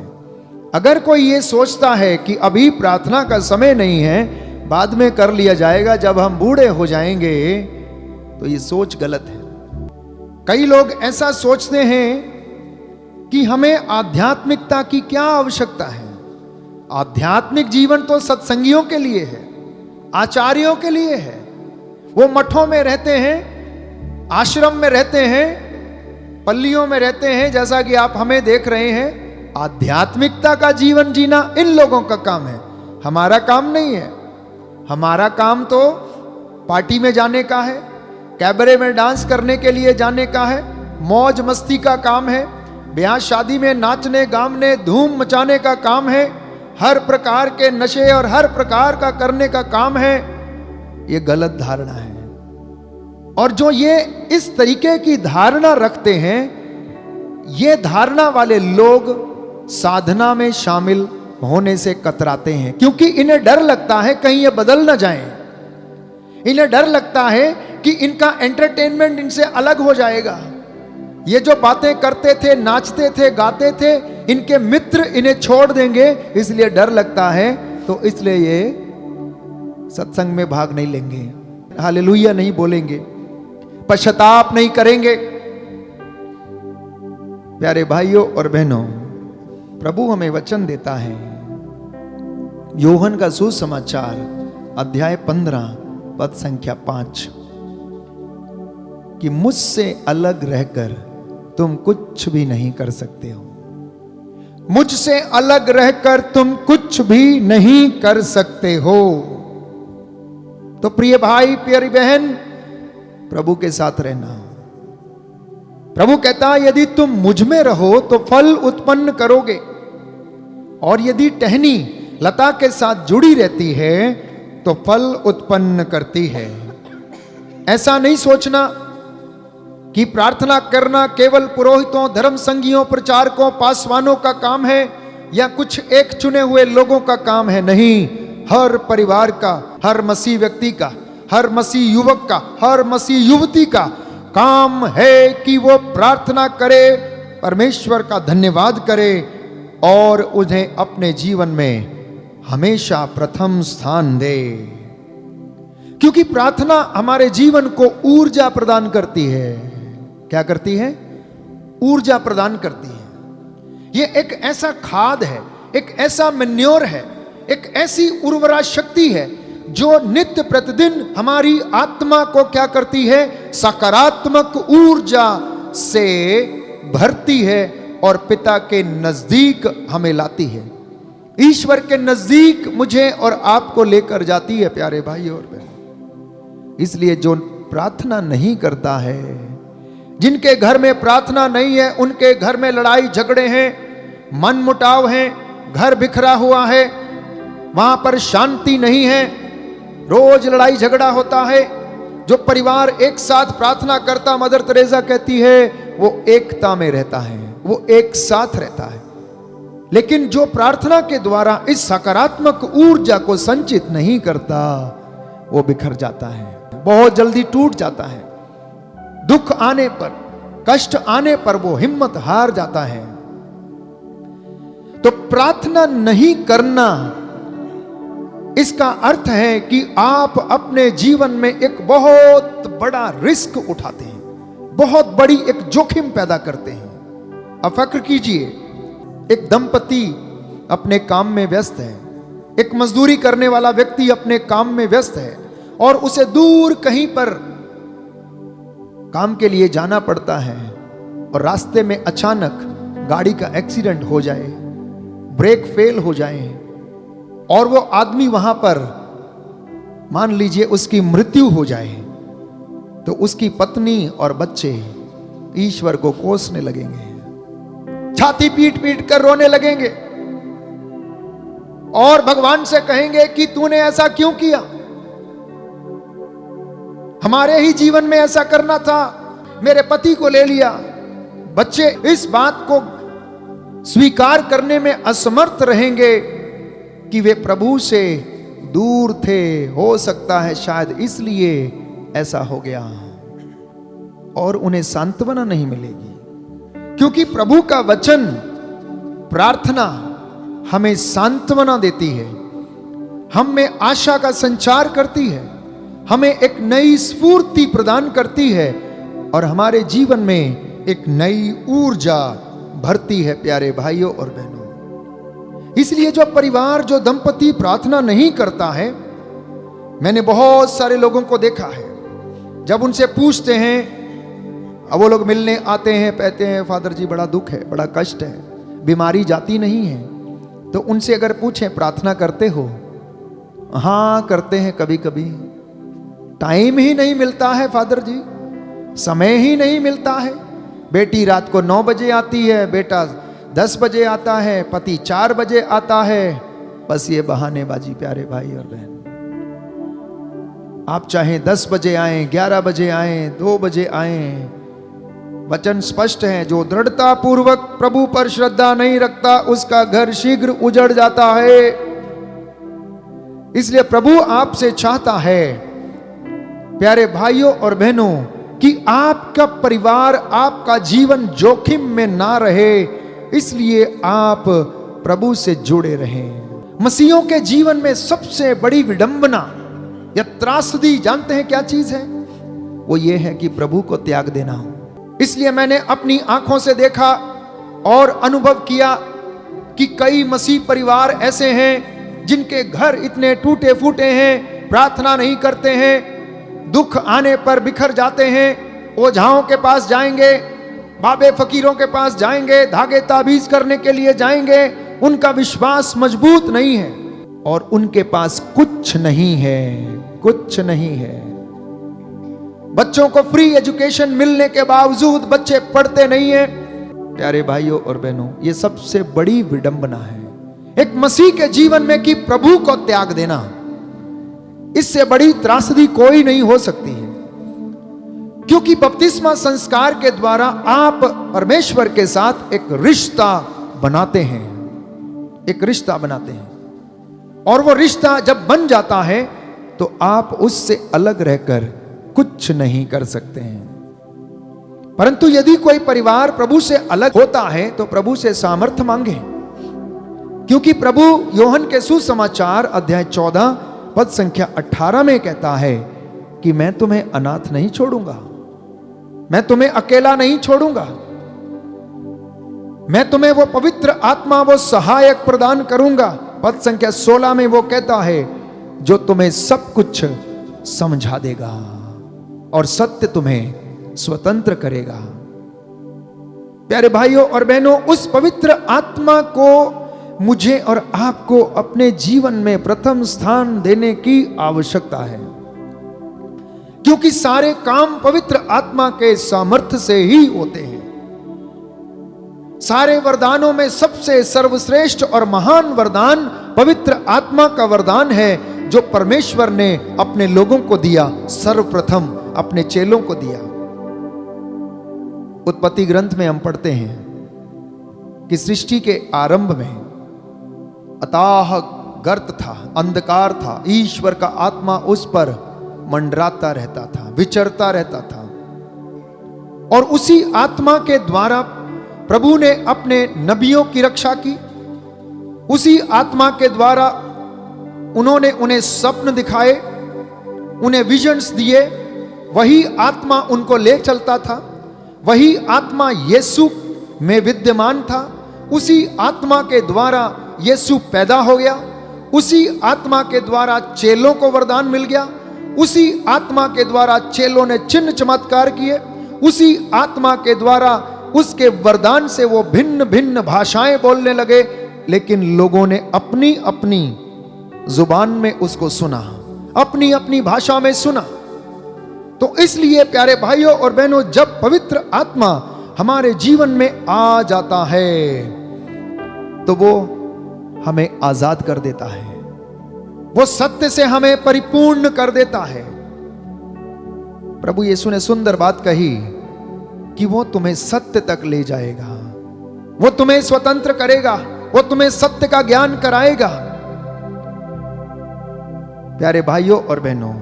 अगर कोई ये सोचता है कि अभी प्रार्थना का समय नहीं है, बाद में कर लिया जाएगा जब हम बूढ़े हो जाएंगे, तो ये सोच गलत है। कई लोग ऐसा सोचते हैं कि हमें आध्यात्मिकता की क्या आवश्यकता है। आध्यात्मिक जीवन तो सत्संगियों के लिए है, आचार्यों के लिए है। वो मठों में रहते हैं, आश्रम में रहते हैं, पल्लियों में रहते हैं, जैसा कि आप हमें देख रहे हैं। आध्यात्मिकता का जीवन जीना इन लोगों का काम है, हमारा काम नहीं है। हमारा काम तो पार्टी में जाने का है, कैबरे में डांस करने के लिए जाने का है, मौज मस्ती का काम है, ब्याह शादी में नाचने गाने धूम मचाने का काम है, हर प्रकार के नशे और हर प्रकार का करने का काम है। ये गलत धारणा है। और जो ये इस तरीके की धारणा रखते हैं, ये धारणा वाले लोग साधना में शामिल होने से कतराते हैं, क्योंकि इन्हें डर लगता है कहीं ये बदल ना जाएं। इन्हें डर लगता है कि इनका एंटरटेनमेंट इनसे अलग हो जाएगा। ये जो बातें करते थे, नाचते थे, गाते थे, इनके मित्र इन्हें छोड़ देंगे, इसलिए डर लगता है। तो इसलिए ये सत्संग में भाग नहीं लेंगे, हालेलुया नहीं बोलेंगे, पश्चाताप नहीं करेंगे। प्यारे भाइयों और बहनों, प्रभु हमें वचन देता है, यूहन्ना का सुसमाचार अध्याय 15 पद संख्या 5, कि मुझसे अलग रहकर तुम कुछ भी नहीं कर सकते हो। मुझसे अलग रहकर तुम कुछ भी नहीं कर सकते हो। तो प्रिय भाई प्यारी बहन, प्रभु के साथ रहना। प्रभु कहता है, यदि तुम मुझ में रहो तो फल उत्पन्न करोगे, और यदि टहनी लता के साथ जुड़ी रहती है तो फल उत्पन्न करती है। ऐसा नहीं सोचना कि प्रार्थना करना केवल पुरोहितों, धर्म संगियों, प्रचारकों, पासवानों का काम है या कुछ एक चुने हुए लोगों का काम है। नहीं, हर परिवार का, हर मसीह व्यक्ति का, हर मसीह युवक का, हर मसीह युवती का काम है कि वो प्रार्थना करे, परमेश्वर का धन्यवाद करे और उन्हें अपने जीवन में हमेशा प्रथम स्थान दे। क्योंकि प्रार्थना हमारे जीवन को ऊर्जा प्रदान करती है। क्या करती है? ऊर्जा प्रदान करती है। ये एक ऐसा खाद है, एक ऐसा मैन्योर है, एक ऐसी उर्वरा शक्ति है जो नित्य प्रतिदिन हमारी आत्मा को क्या करती है? सकारात्मक ऊर्जा से भरती है और पिता के नजदीक हमें लाती है, ईश्वर के नजदीक मुझे और आपको लेकर जाती है। प्यारे भाई और बहन, इसलिए जो प्रार्थना नहीं करता है, जिनके घर में प्रार्थना नहीं है, उनके घर में लड़ाई झगड़े हैं, मन मुटाव है, घर बिखरा हुआ है, वहां पर शांति नहीं है, रोज लड़ाई झगड़ा होता है। जो परिवार एक साथ प्रार्थना करता, मदर तेरेसा कहती है, वो एकता में रहता है, वो एक साथ रहता है। लेकिन जो प्रार्थना के द्वारा इस सकारात्मक ऊर्जा को संचित नहीं करता, वो बिखर जाता है, बहुत जल्दी टूट जाता है। दुख आने पर, कष्ट आने पर वो हिम्मत हार जाता है। तो प्रार्थना नहीं करना, इसका अर्थ है कि आप अपने जीवन में एक बहुत बड़ा रिस्क उठाते हैं, बहुत बड़ी एक जोखिम पैदा करते हैं। अब फक्र कीजिए, एक दंपति अपने काम में व्यस्त है, एक मजदूरी करने वाला व्यक्ति अपने काम में व्यस्त है और उसे दूर कहीं पर काम के लिए जाना पड़ता है और रास्ते में अचानक गाड़ी का एक्सीडेंट हो जाए, ब्रेक फेल हो जाए और वो आदमी वहां पर मान लीजिए उसकी मृत्यु हो जाए, तो उसकी पत्नी और बच्चे ईश्वर को कोसने लगेंगे, छाती पीट पीट कर रोने लगेंगे और भगवान से कहेंगे कि तूने ऐसा क्यों किया, हमारे ही जीवन में ऐसा करना था, मेरे पति को ले लिया, बच्चे इस बात को स्वीकार करने में असमर्थ रहेंगे कि वे प्रभु से दूर थे। हो सकता है शायद इसलिए ऐसा हो गया, और उन्हें सांत्वना नहीं मिलेगी, क्योंकि प्रभु का वचन, प्रार्थना हमें सांत्वना देती है, हम में आशा का संचार करती है, हमें एक नई स्फूर्ति प्रदान करती है और हमारे जीवन में एक नई ऊर्जा भरती है। प्यारे भाइयों और बहनों, इसलिए जो परिवार, जो दंपति प्रार्थना नहीं करता है, मैंने बहुत सारे लोगों को देखा है, जब उनसे पूछते हैं, अब वो लोग मिलने आते हैं, कहते हैं फादर जी बड़ा दुख है, बड़ा कष्ट है, बीमारी जाती नहीं है, तो उनसे अगर पूछें प्रार्थना करते हो? हाँ करते हैं, कभी कभी टाइम ही नहीं मिलता है फादर जी, समय ही नहीं मिलता है। बेटी रात को 9 बजे आती है, बेटा 10 बजे आता है, पति 4 बजे आता है, बस ये बहानेबाजी। प्यारे भाई और बहन, आप चाहे 10 बजे आए, 11 बजे आए, 2 बजे आए, वचन स्पष्ट है, जो दृढ़ता पूर्वक प्रभु पर श्रद्धा नहीं रखता उसका घर शीघ्र उजड़ जाता है। इसलिए प्रभु आपसे चाहता है प्यारे भाइयों और बहनों कि आपका परिवार, आपका जीवन जोखिम में ना रहे, इसलिए आप प्रभु से जुड़े रहें। मसीहों के जीवन में सबसे बड़ी विडंबना या त्रासदी जानते हैं क्या चीज है? वो ये है कि प्रभु को त्याग देना। इसलिए मैंने अपनी आंखों से देखा और अनुभव किया कि कई मसीह परिवार ऐसे हैं जिनके घर इतने टूटे फूटे हैं, प्रार्थना नहीं करते हैं, दुख आने पर बिखर जाते हैं, ओझाओं के पास जाएंगे, बाबे फकीरों के पास जाएंगे, धागे ताबीज करने के लिए जाएंगे, उनका विश्वास मजबूत नहीं है और उनके पास कुछ नहीं है, कुछ नहीं है। बच्चों को फ्री एजुकेशन मिलने के बावजूद बच्चे पढ़ते नहीं हैं। प्यारे भाइयों और बहनों, ये सबसे बड़ी विडंबना है एक मसीह के जीवन में कि प्रभु को त्याग देना। इससे बड़ी त्रासदी कोई नहीं हो सकती है, क्योंकि बपतिस्मा संस्कार के द्वारा आप परमेश्वर के साथ एक रिश्ता बनाते हैं, एक रिश्ता बनाते हैं, और वो रिश्ता जब बन जाता है तो आप उससे अलग रहकर कुछ नहीं कर सकते हैं। परंतु यदि कोई परिवार प्रभु से अलग होता है तो प्रभु से सामर्थ्य मांगे, क्योंकि प्रभु योहन के सुसमाचार अध्याय 14 पद संख्या 18 में कहता है कि मैं तुम्हें अनाथ नहीं छोड़ूंगा, मैं तुम्हें अकेला नहीं छोड़ूंगा, मैं तुम्हें वो पवित्र आत्मा, वो सहायक प्रदान करूंगा। पद संख्या 16 में वो कहता है जो तुम्हें सब कुछ समझा देगा और सत्य तुम्हें स्वतंत्र करेगा। प्यारे भाइयों और बहनों, उस पवित्र आत्मा को मुझे और आपको अपने जीवन में प्रथम स्थान देने की आवश्यकता है, क्योंकि सारे काम पवित्र आत्मा के सामर्थ्य से ही होते हैं। सारे वरदानों में सबसे सर्वश्रेष्ठ और महान वरदान पवित्र आत्मा का वरदान है, जो परमेश्वर ने अपने लोगों को दिया, सर्वप्रथम अपने चेलों को दिया। उत्पत्ति ग्रंथ में हम पढ़ते हैं कि सृष्टि के आरंभ में अथाह गर्त था, अंधकार था, ईश्वर का आत्मा उस पर मंडराता रहता था, विचरता रहता था, और उसी आत्मा के द्वारा प्रभु ने अपने नबियों की रक्षा की। उसी आत्मा के द्वारा उन्होंने उन्हें स्वप्न दिखाए, उन्हें विजन्स दिए, वही आत्मा उनको ले चलता था, वही आत्मा यीशु में विद्यमान था। उसी आत्मा के द्वारा यीशु पैदा हो गया, उसी आत्मा के द्वारा चेलों को वरदान मिल गया, उसी आत्मा के द्वारा चेलों ने चिन्ह चमत्कार किए, उसी आत्मा के द्वारा उसके वरदान से वो भिन्न भिन्न भाषाएं बोलने लगे, लेकिन लोगों ने अपनी अपनी जुबान में उसको सुना, अपनी अपनी भाषा में सुना। तो इसलिए प्यारे भाइयों और बहनों, जब पवित्र आत्मा हमारे जीवन में आ जाता है तो वो हमें आजाद कर देता है, वो सत्य से हमें परिपूर्ण कर देता है। प्रभु यीशु ने सुंदर बात कही कि वो तुम्हें सत्य तक ले जाएगा, वो तुम्हें स्वतंत्र करेगा, वो तुम्हें सत्य का ज्ञान कराएगा। प्यारे भाइयों और बहनों,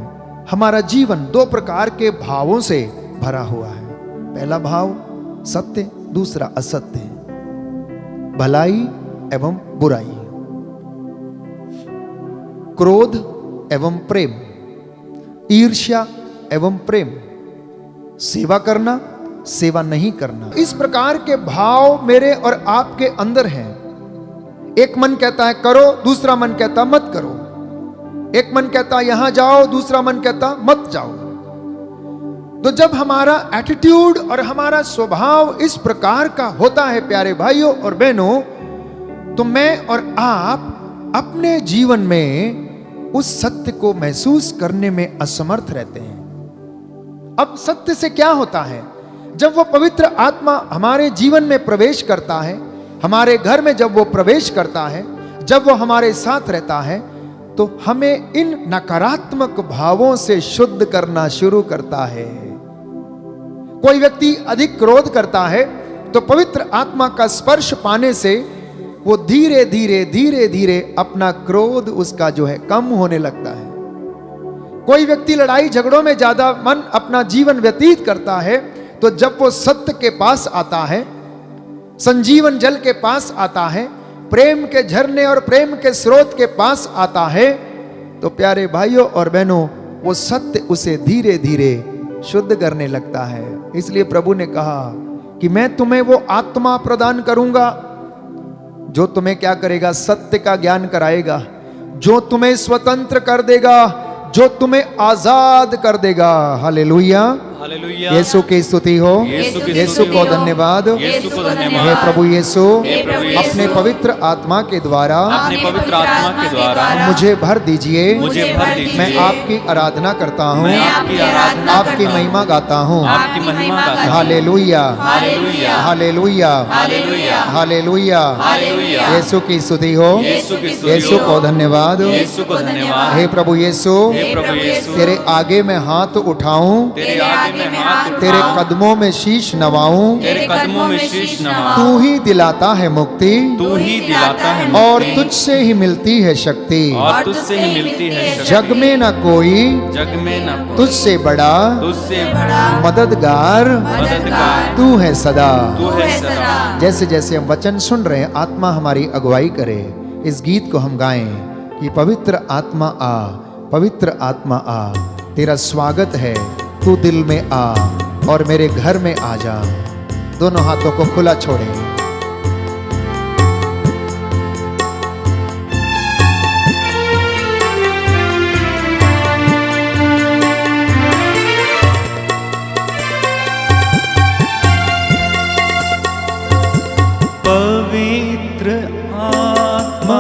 हमारा जीवन दो प्रकार के भावों से भरा हुआ है। पहला भाव सत्य, दूसरा असत्य, भलाई एवं बुराई, क्रोध एवं प्रेम, ईर्ष्या एवं प्रेम, सेवा करना, सेवा नहीं करना। इस प्रकार के भाव मेरे और आपके अंदर हैं। एक मन कहता है करो, दूसरा मन कहता मत करो। एक मन कहता यहां जाओ, दूसरा मन कहता मत जाओ। तो जब हमारा एटीट्यूड और हमारा स्वभाव इस प्रकार का होता है प्यारे भाइयों और बहनों, तो मैं और आप अपने जीवन में उस सत्य को महसूस करने में असमर्थ रहते हैं। अब सत्य से क्या होता है? जब वो पवित्र आत्मा हमारे जीवन में प्रवेश करता है, हमारे घर में जब वो प्रवेश करता है, जब वो हमारे साथ रहता है, तो हमें इन नकारात्मक भावों से शुद्ध करना शुरू करता है। कोई व्यक्ति अधिक क्रोध करता है तो पवित्र आत्मा का स्पर्श पाने से वो धीरे धीरे धीरे धीरे अपना क्रोध उसका जो है कम होने लगता है। कोई व्यक्ति लड़ाई झगड़ों में ज्यादा मन अपना जीवन व्यतीत करता है, तो जब वो सत्य के पास आता है, संजीवन जल के पास आता है, प्रेम के झरने और प्रेम के स्रोत के पास आता है, तो प्यारे भाइयों और बहनों, वो सत्य उसे धीरे धीरे शुद्ध करने लगता है। इसलिए प्रभु ने कहा कि मैं तुम्हें वो आत्मा प्रदान करूंगा जो तुम्हें क्या करेगा? सत्य का ज्ञान कराएगा, जो तुम्हें स्वतंत्र कर देगा, जो तुम्हें आजाद कर देगा। हालेलुया, हालेलुया। यीशु की स्तुति हो, यीशु को धन्यवाद। यीशु को धन्यवाद। हे प्रभु यीशु, यीशु, अपने पवित्र आत्मा के द्वारा अपने पवित्र आत्मा के द्वारा मुझे भर दीजिए। मुझे भर दीजिए। मैं आपकी आराधना करता हूँ, मैं आपकी आराधना आपकी करता हूँ, महिमा गाता हूँ। आपकी महिमा गाता हूँ। हालेलुया, हालेलुया, हालेलुया, हालेलुया, हालेलुया। हालेलुया। यीशु की स्तुति हो, यीशु की स्तुति यीशु हो। को धन्यवाद। यीशु को धन्यवाद। हे प्रभु यीशु, हे प्रभु यीशु, तेरे आगे मैं हाथ उठाऊं, तेरे आगे में हाथ तेरे उठाऊं, कदमों में शीश नवाऊं। तेरे कदमों में शीश नवाऊं। तू ही दिलाता है मुक्ति, तू ही दिलाता है और मुक्ति, तुझसे ही मिलती है शक्ति। और तुझसे ही मिलती है शक्ति। जग में न कोई जग में न कोई तुझसे बड़ा तुझसे बड़ा मददगार मददगार तू है सदा। तू है सदा। जैसे जैसे हम वचन सुन रहे हैं, आत्मा हमारी अगुवाई करे। इस गीत को हम गाएं कि पवित्र आत्मा आ, पवित्र आत्मा आ, तेरा स्वागत है, तू दिल में आ और मेरे घर में आ जा। दोनों हाथों को खुला छोड़ें। पवित्र आत्मा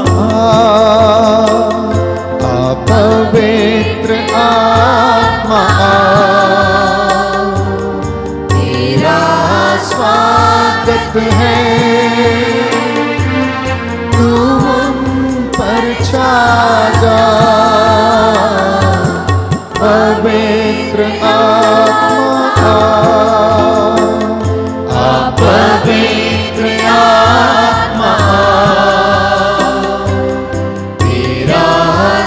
आ, पवित्र आत्मा आ, तेरा स्वागत है, तू हम पर छा जा। पवित्र आत्मा आ, पवित्र आत्मा तेरा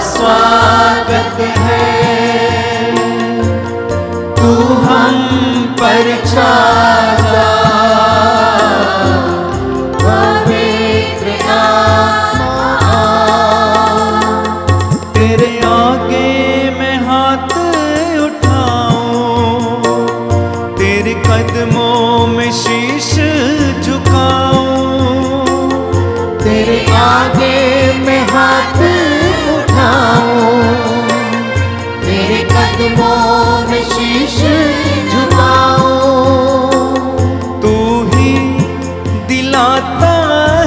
स्वागत है, तू हम पर छा जा। पवित्र आत्मा तेरे आगे मैं हाथ उठाऊं, तेरे कदमों में शीश झुकाऊं, तेरे आगे मैं हाथ उठाऊं, तेरे कदमों में शीश झुकाऊं। तू ही दिलाता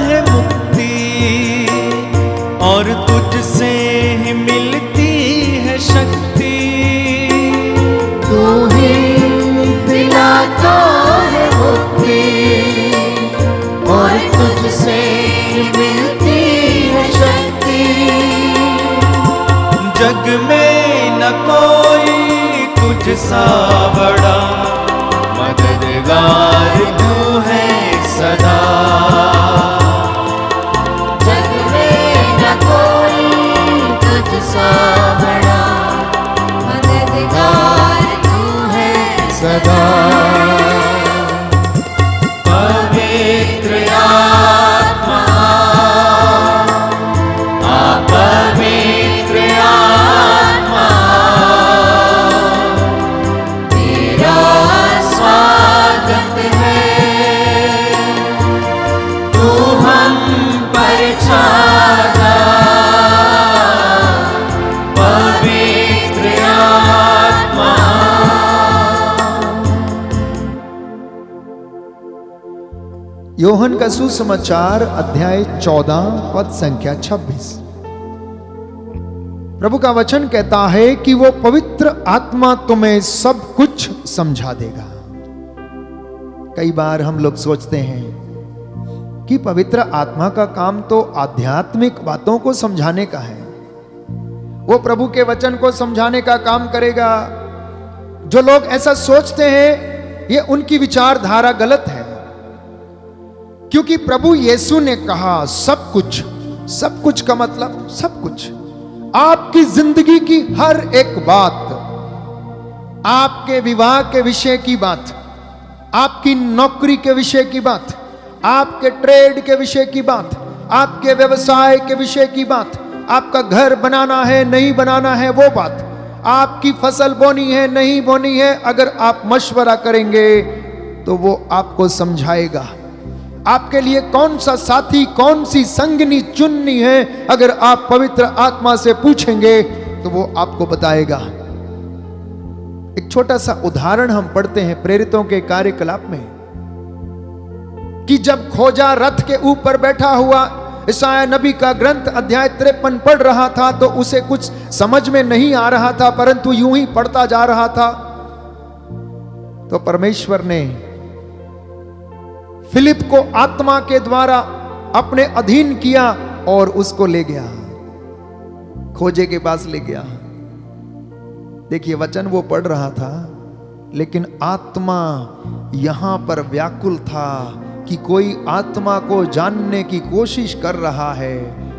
है मुक्ति, और तुझसे ही मिलती है शक्ति। तू ही दिलाता है मुक्ति, और तुझसे मिलती है शक्ति। जग में न कोई तुझ सा बड़ा मददगार मददगार तू है सदा। जग में न कोई तुझसा बड़ा, मददगार तू है सदा। पवित्र आत्मा आ, पवित्र आत्मा तेरा स्वागत है। तू हम पर छा जा, पवित्र आत्मा। योहन का सुसमाचार अध्याय 14 पद संख्या 26। प्रभु का वचन कहता है कि वो पवित्र आत्मा तुम्हें सब कुछ समझा देगा। कई बार हम लोग सोचते हैं कि पवित्र आत्मा का काम तो आध्यात्मिक बातों को समझाने का है, वो प्रभु के वचन को समझाने का काम करेगा। जो लोग ऐसा सोचते हैं ये उनकी विचारधारा गलत है, क्योंकि प्रभु यीशु ने कहा सब कुछ। सब कुछ का मतलब सब कुछ, आपकी जिंदगी की हर एक बात, आपके विवाह के विषय की बात, आपकी नौकरी के विषय की बात, आपके ट्रेड के विषय की बात, आपके व्यवसाय के विषय की बात, आपका घर बनाना है नहीं बनाना है वो बात, आपकी फसल बोनी है नहीं बोनी है, अगर आप मशवरा करेंगे तो वो आपको समझाएगा। आपके लिए कौन सा साथी, कौन सी संगनी चुननी है, अगर आप पवित्र आत्मा से पूछेंगे तो वो आपको बताएगा। एक छोटा सा उदाहरण हम पढ़ते हैं प्रेरितों के कार्यकलाप में, कि जब खोजा रथ के ऊपर बैठा हुआ यशायाह नबी का ग्रंथ अध्याय 53 पढ़ रहा था तो उसे कुछ समझ में नहीं आ रहा था, परंतु यूं ही पढ़ता जा रहा था। तो परमेश्वर ने फिलिप को आत्मा के द्वारा अपने अधीन किया और उसको ले गया, खोजे के पास ले गया। देखिए वचन वो पढ़ रहा था, लेकिन आत्मा यहां पर व्याकुल था कि कोई आत्मा को जानने की कोशिश कर रहा है,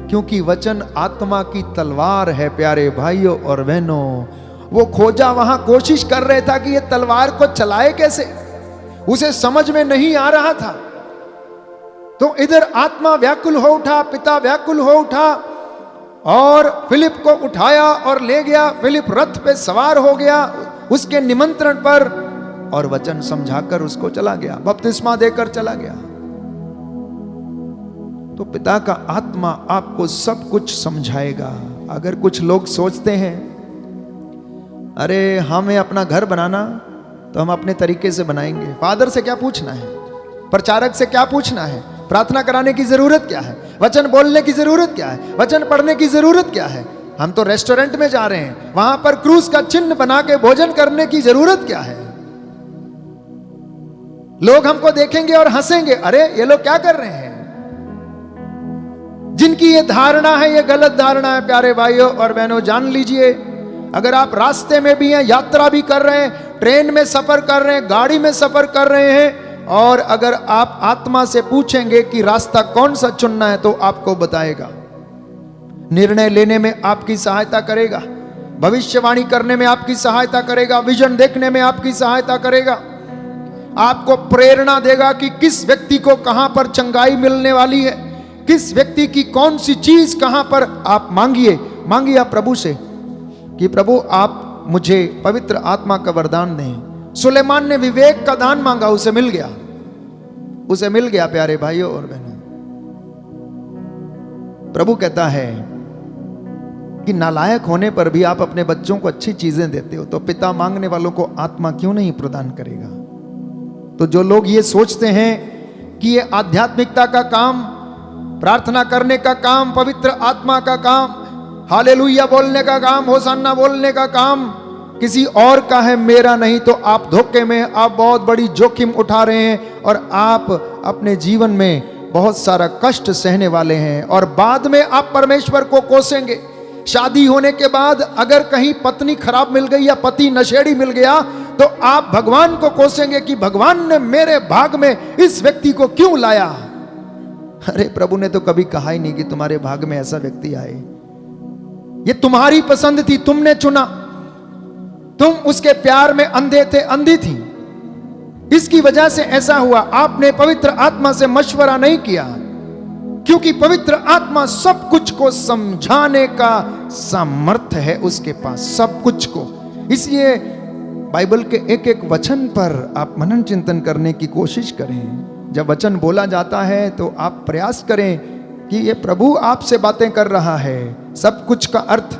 क्योंकि वचन आत्मा की तलवार है। प्यारे भाइयों और बहनों, वो खोजा वहां कोशिश कर रहे था कि ये तलवार को चलाए कैसे, उसे समझ में नहीं आ रहा था। तो इधर आत्मा व्याकुल हो उठा, पिता व्याकुल हो उठा और फिलिप को उठाया और ले गया। फिलिप रथ पे सवार हो गया उसके निमंत्रण पर और वचन समझाकर उसको चला गया, बपतिस्मा देकर चला गया। तो पिता का आत्मा आपको सब कुछ समझाएगा। अगर कुछ लोग सोचते हैं अरे हमें अपना घर बनाना तो हम अपने तरीके से बनाएंगे, फादर से क्या पूछना है, प्रचारक से क्या पूछना है, प्रार्थना कराने की जरूरत क्या है, वचन बोलने की जरूरत क्या है, वचन पढ़ने की जरूरत क्या है, हम तो रेस्टोरेंट में जा रहे हैं, वहां पर क्रूस का चिन्ह बना के भोजन करने की जरूरत क्या है। लोग हमको देखेंगे और हंसेंगे, अरे ये लोग क्या कर रहे हैं। जिनकी ये धारणा है ये गलत धारणा है। प्यारे भाइयों और बहनों जान लीजिए, अगर आप रास्ते में भी हैं, यात्रा भी कर रहे हैं, ट्रेन में सफर कर रहे हैं, गाड़ी में सफर कर रहे हैं, और अगर आप आत्मा से पूछेंगे कि रास्ता कौन सा चुनना है तो आपको बताएगा, निर्णय लेने में आपकी सहायता करेगा, भविष्यवाणी करने में आपकी सहायता करेगा, विजन देखने में आपकी सहायता करेगा, आपको प्रेरणा देगा कि किस व्यक्ति को कहां पर चंगाई मिलने वाली है, किस व्यक्ति की कौन सी चीज कहां पर। आप मांगिए आप प्रभु से कि प्रभु आप मुझे पवित्र आत्मा का वरदान दें। सुलेमान ने विवेक का दान मांगा, उसे मिल गया, उसे मिल गया। प्यारे भाइयों और बहनों, प्रभु कहता है कि नालायक होने पर भी आप अपने बच्चों को अच्छी चीजें देते हो, तो पिता मांगने वालों को आत्मा क्यों नहीं प्रदान करेगा। तो जो लोग ये सोचते हैं कि ये आध्यात्मिकता का काम, प्रार्थना करने का काम, पवित्र आत्मा का काम, हालेलुया बोलने का काम, होसाना बोलने का काम किसी और का है, मेरा नहीं, तो आप धोखे में, आप बहुत बड़ी जोखिम उठा रहे हैं और आप अपने जीवन में बहुत सारा कष्ट सहने वाले हैं और बाद में आप परमेश्वर को कोसेंगे। शादी होने के बाद अगर कहीं पत्नी खराब मिल गई या पति नशेड़ी मिल गया तो आप भगवान को कोसेंगे कि भगवान ने मेरे भाग में इस व्यक्ति को क्यों लाया। अरे प्रभु ने तो कभी कहा ही नहीं कि तुम्हारे भाग में ऐसा व्यक्ति आए। ये तुम्हारी पसंद थी, तुमने चुना। तुम उसके प्यार में अंधे थे, अंधी थी, इसकी वजह से ऐसा हुआ। आपने पवित्र आत्मा से मशवरा नहीं किया, क्योंकि पवित्र आत्मा सब कुछ को समझाने का सामर्थ्य है उसके पास, सब कुछ को। इसलिए बाइबल के एक एक वचन पर आप मनन चिंतन करने की कोशिश करें। जब वचन बोला जाता है तो आप प्रयास करें कि ये प्रभु आपसे बातें कर रहा है। सब कुछ का अर्थ,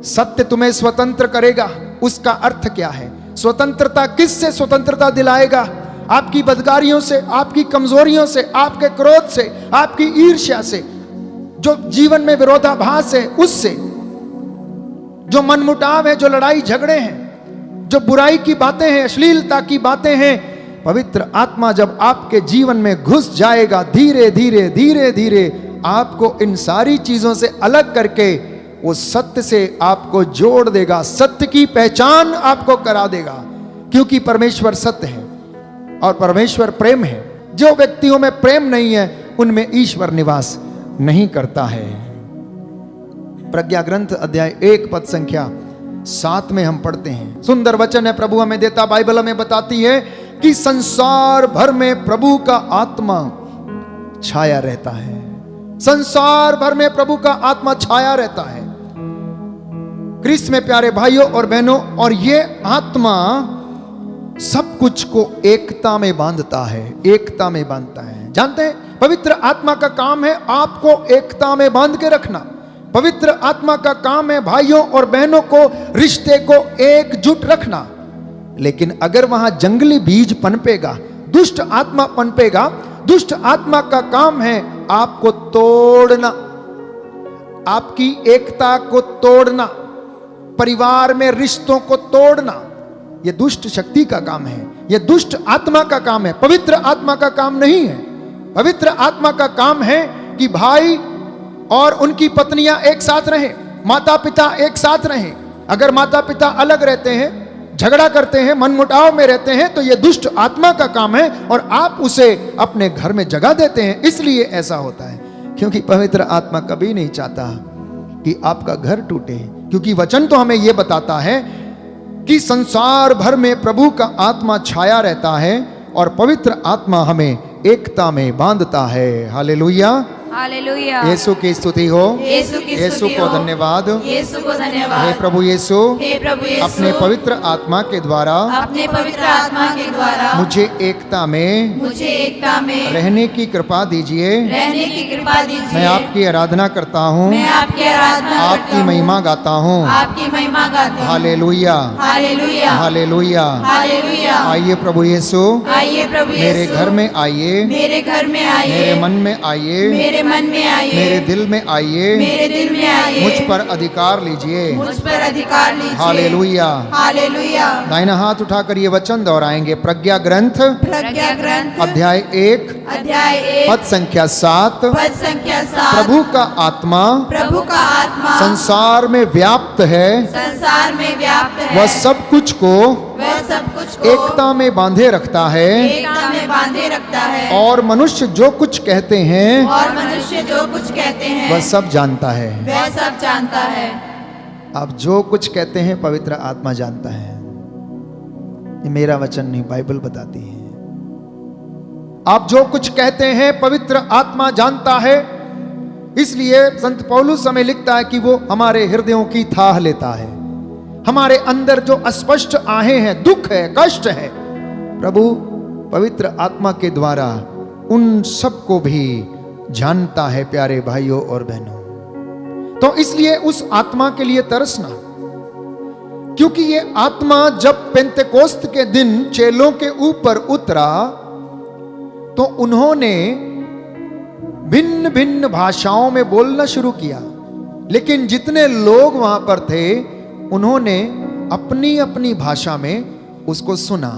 सत्य तुम्हें स्वतंत्र करेगा, उसका अर्थ क्या है? स्वतंत्रता किससे स्वतंत्रता दिलाएगा? आपकी बदकारियों से, आपकी कमजोरियों से, आपके क्रोध से, आपकी ईर्ष्या से, जो जीवन में विरोधाभास है उससे, जो मनमुटाव है, जो लड़ाई झगड़े हैं, जो बुराई की बातें हैं, अश्लीलता की बातें हैं। पवित्र आत्मा जब आपके जीवन में घुस जाएगा, धीरे धीरे धीरे धीरे आपको इन सारी चीजों से अलग करके वो सत्य से आपको जोड़ देगा, सत्य की पहचान आपको करा देगा। क्योंकि परमेश्वर सत्य है और परमेश्वर प्रेम है। जो व्यक्तियों में प्रेम नहीं है उनमें ईश्वर निवास नहीं करता है। प्रज्ञा ग्रंथ अध्याय 1 पद संख्या 7 में हम पढ़ते हैं, सुंदर वचन है प्रभु हमें देता। बाइबल हमें बताती है कि संसार भर में प्रभु का आत्मा छाया रहता है। संसार भर में प्रभु का आत्मा छाया रहता है। क्रिस्त में प्यारे भाइयों और बहनों, और ये आत्मा सब कुछ को एकता में बांधता है, एकता में बांधता है। जानते हैं पवित्र आत्मा का काम है आपको एकता में बांध के रखना। पवित्र आत्मा का काम है भाइयों और बहनों को, रिश्ते को एकजुट रखना। लेकिन अगर वहां जंगली बीज पनपेगा, दुष्ट आत्मा पनपेगा, दुष्ट आत्मा का काम है आपको तोड़ना, आपकी एकता को तोड़ना, परिवार में रिश्तों को तोड़ना। यह दुष्ट शक्ति का काम है, यह दुष्ट आत्मा का काम है, पवित्र आत्मा का काम नहीं है। पवित्र आत्मा का काम है कि भाई और उनकी पत्नियां एक साथ रहें, माता पिता एक साथ रहें। अगर माता पिता अलग रहते हैं, झगड़ा करते हैं, मनमुटाव में रहते हैं, तो यह दुष्ट आत्मा का काम है और आप उसे अपने घर में जगह देते हैं। इसलिए ऐसा होता है, क्योंकि पवित्र आत्मा कभी नहीं चाहता कि आपका घर टूटे। क्योंकि वचन तो हमें यह बताता है कि संसार भर में प्रभु का आत्मा छाया रहता है और पवित्र आत्मा हमें एकता में बांधता है। हालेलुया, हालेलुया। यीशु की स्तुति हो, यीशु को धन्यवाद, यीशु को धन्यवाद। हे प्रभु यीशु, अपने पवित्र आत्मा के द्वारा, अपने पवित्र आत्मा के द्वारा मुझे एकता में रहने की कृपा दीजिए। रहने की कृपा दीजिए। मैं आपकी आराधना करता हूँ, मैं आपकी आराधना आपकी महिमा गाता हूँ। आपकी महिमा गाता हूँ। हालेलुया, हालेलुया, हालेलुया, हालेलुया। आइए प्रभु यीशु, आइए प्रभु मेरे यीशु, घर में आइए, मेरे घर में आइए, मेरे मन में आइए, मेरे मन में आइए, मेरे दिल में आइए, मेरे दिल में आइए, मुझ पर अधिकार लीजिए। मुझ पर अधिकार लीजिए। Hallelujah, hallelujah. दाहिना हाथ उठाकर ये वचन दोहराएंगे। प्रज्ञा ग्रंथ प्रज्ञा ग्रंथ अध्याय 1 पद संख्या 7, पद संख्या 7। प्रभु का आत्मा संसार में व्याप्त है, संसार में व्याप्त है। वह सब कुछ को एकता में बांधे रखता है, एकता में बांधे रखता है। और मनुष्य जो कुछ कहते हैं, वह सब जानता है। वह सब जानता है। आप जो कुछ कहते हैं पवित्र आत्मा जानता है। ये मेरा वचन नहीं, बाइबल बताती है। आप जो कुछ कहते हैं पवित्र आत्मा जानता है। इसलिए संत पौलुस हमें लिखता है कि वो हमारे हृदयों की थाह लेता है। हमारे अंदर जो अस्पष्ट आहें हैं, दुख है, कष्ट है, प्रभु पवित्र आत्मा के द्वारा उन सब को भी जानता है। प्यारे भाइयों और बहनों, तो इसलिए उस आत्मा के लिए तरसना, क्योंकि ये आत्मा जब पेंतेकोस्त के दिन चेलों के ऊपर उतरा तो उन्होंने भिन्न भिन्न भाषाओं में बोलना शुरू किया। लेकिन जितने लोग वहां पर थे उन्होंने अपनी अपनी भाषा में उसको सुना।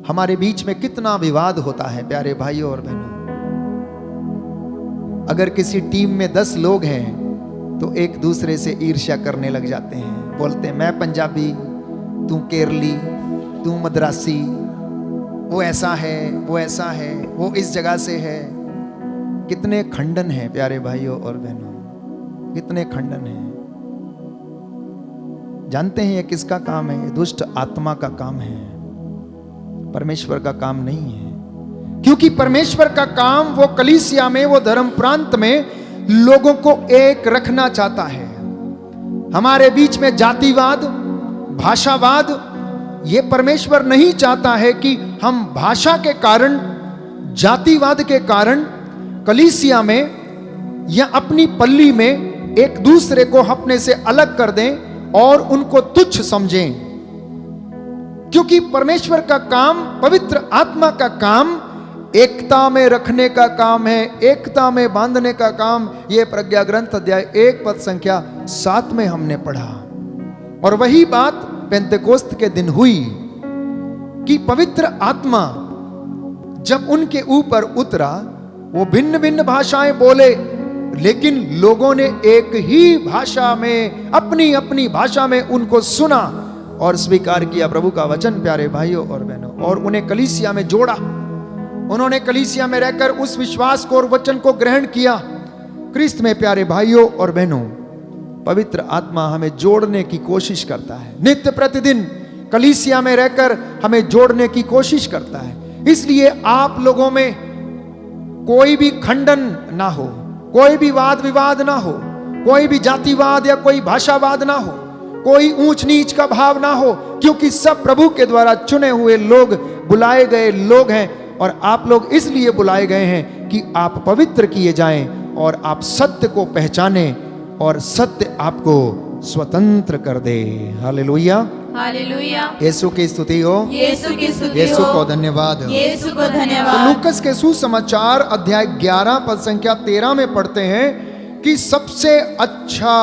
हमारे बीच में कितना विवाद होता है प्यारे भाइयों और बहनों। अगर किसी टीम में 10 लोग हैं तो एक दूसरे से ईर्ष्या करने लग जाते हैं। बोलते हैं मैं पंजाबी, तू केरली, तू मद्रासी, वो ऐसा है, वो ऐसा है, वो इस जगह से है। कितने खंडन हैं प्यारे भाइयों और बहनों, कितने खंडन हैं। जानते हैं ये किसका काम है? ये दुष्ट आत्मा का काम है, परमेश्वर का काम नहीं है। क्योंकि परमेश्वर का काम वो कलीसिया में, वो धर्म प्रांत में लोगों को एक रखना चाहता है। हमारे बीच में जातिवाद, भाषावाद, ये परमेश्वर नहीं चाहता है कि हम भाषा के कारण, जातिवाद के कारण कलीसिया में या अपनी पल्ली में एक दूसरे को अपने से अलग कर दें और उनको तुच्छ समझें। क्योंकि परमेश्वर का काम, पवित्र आत्मा का काम एकता में रखने का काम है, एकता में बांधने का काम। यह प्रज्ञा ग्रंथ अध्याय 1 पद संख्या 7 में हमने पढ़ा। और वही बात पेंतेकोस्त के दिन हुई कि पवित्र आत्मा जब उनके ऊपर उतरा, वो भिन्न भिन्न भाषाएं बोले, लेकिन लोगों ने एक ही भाषा में, अपनी अपनी भाषा में उनको सुना और स्वीकार किया प्रभु का वचन प्यारे भाइयों और बहनों, और उन्हें कलीसिया में जोड़ा। उन्होंने कलीसिया में रहकर उस विश्वास को और वचन को ग्रहण किया। क्रिस्त में प्यारे भाइयों और बहनों, पवित्र आत्मा हमें जोड़ने की कोशिश करता है। नित्य प्रतिदिन कलीसिया में रहकर हमें जोड़ने की कोशिश करता है। इसलिए आप लोगों में कोई भी खंडन ना हो, कोई भी वाद विवाद ना हो, कोई भी जातिवाद या कोई भाषावाद ना हो, कोई ऊंच नीच का भाव ना हो, क्योंकि सब प्रभु के द्वारा चुने हुए लोग, बुलाए गए लोग हैं। और आप लोग इसलिए बुलाए गए हैं कि आप पवित्र किए जाएं और आप सत्य को पहचानें और सत्य आपको स्वतंत्र कर दे। हालेलुया, हालेलुया। यीशु की स्तुति हो, यीशु की स्तुति यीशु हो, को धन्यवाद हो। यीशु को तो धन्यवाद। लूकस के सुसमाचार अध्याय 11 पद संख्या 13 में पढ़ते हैं कि सबसे अच्छा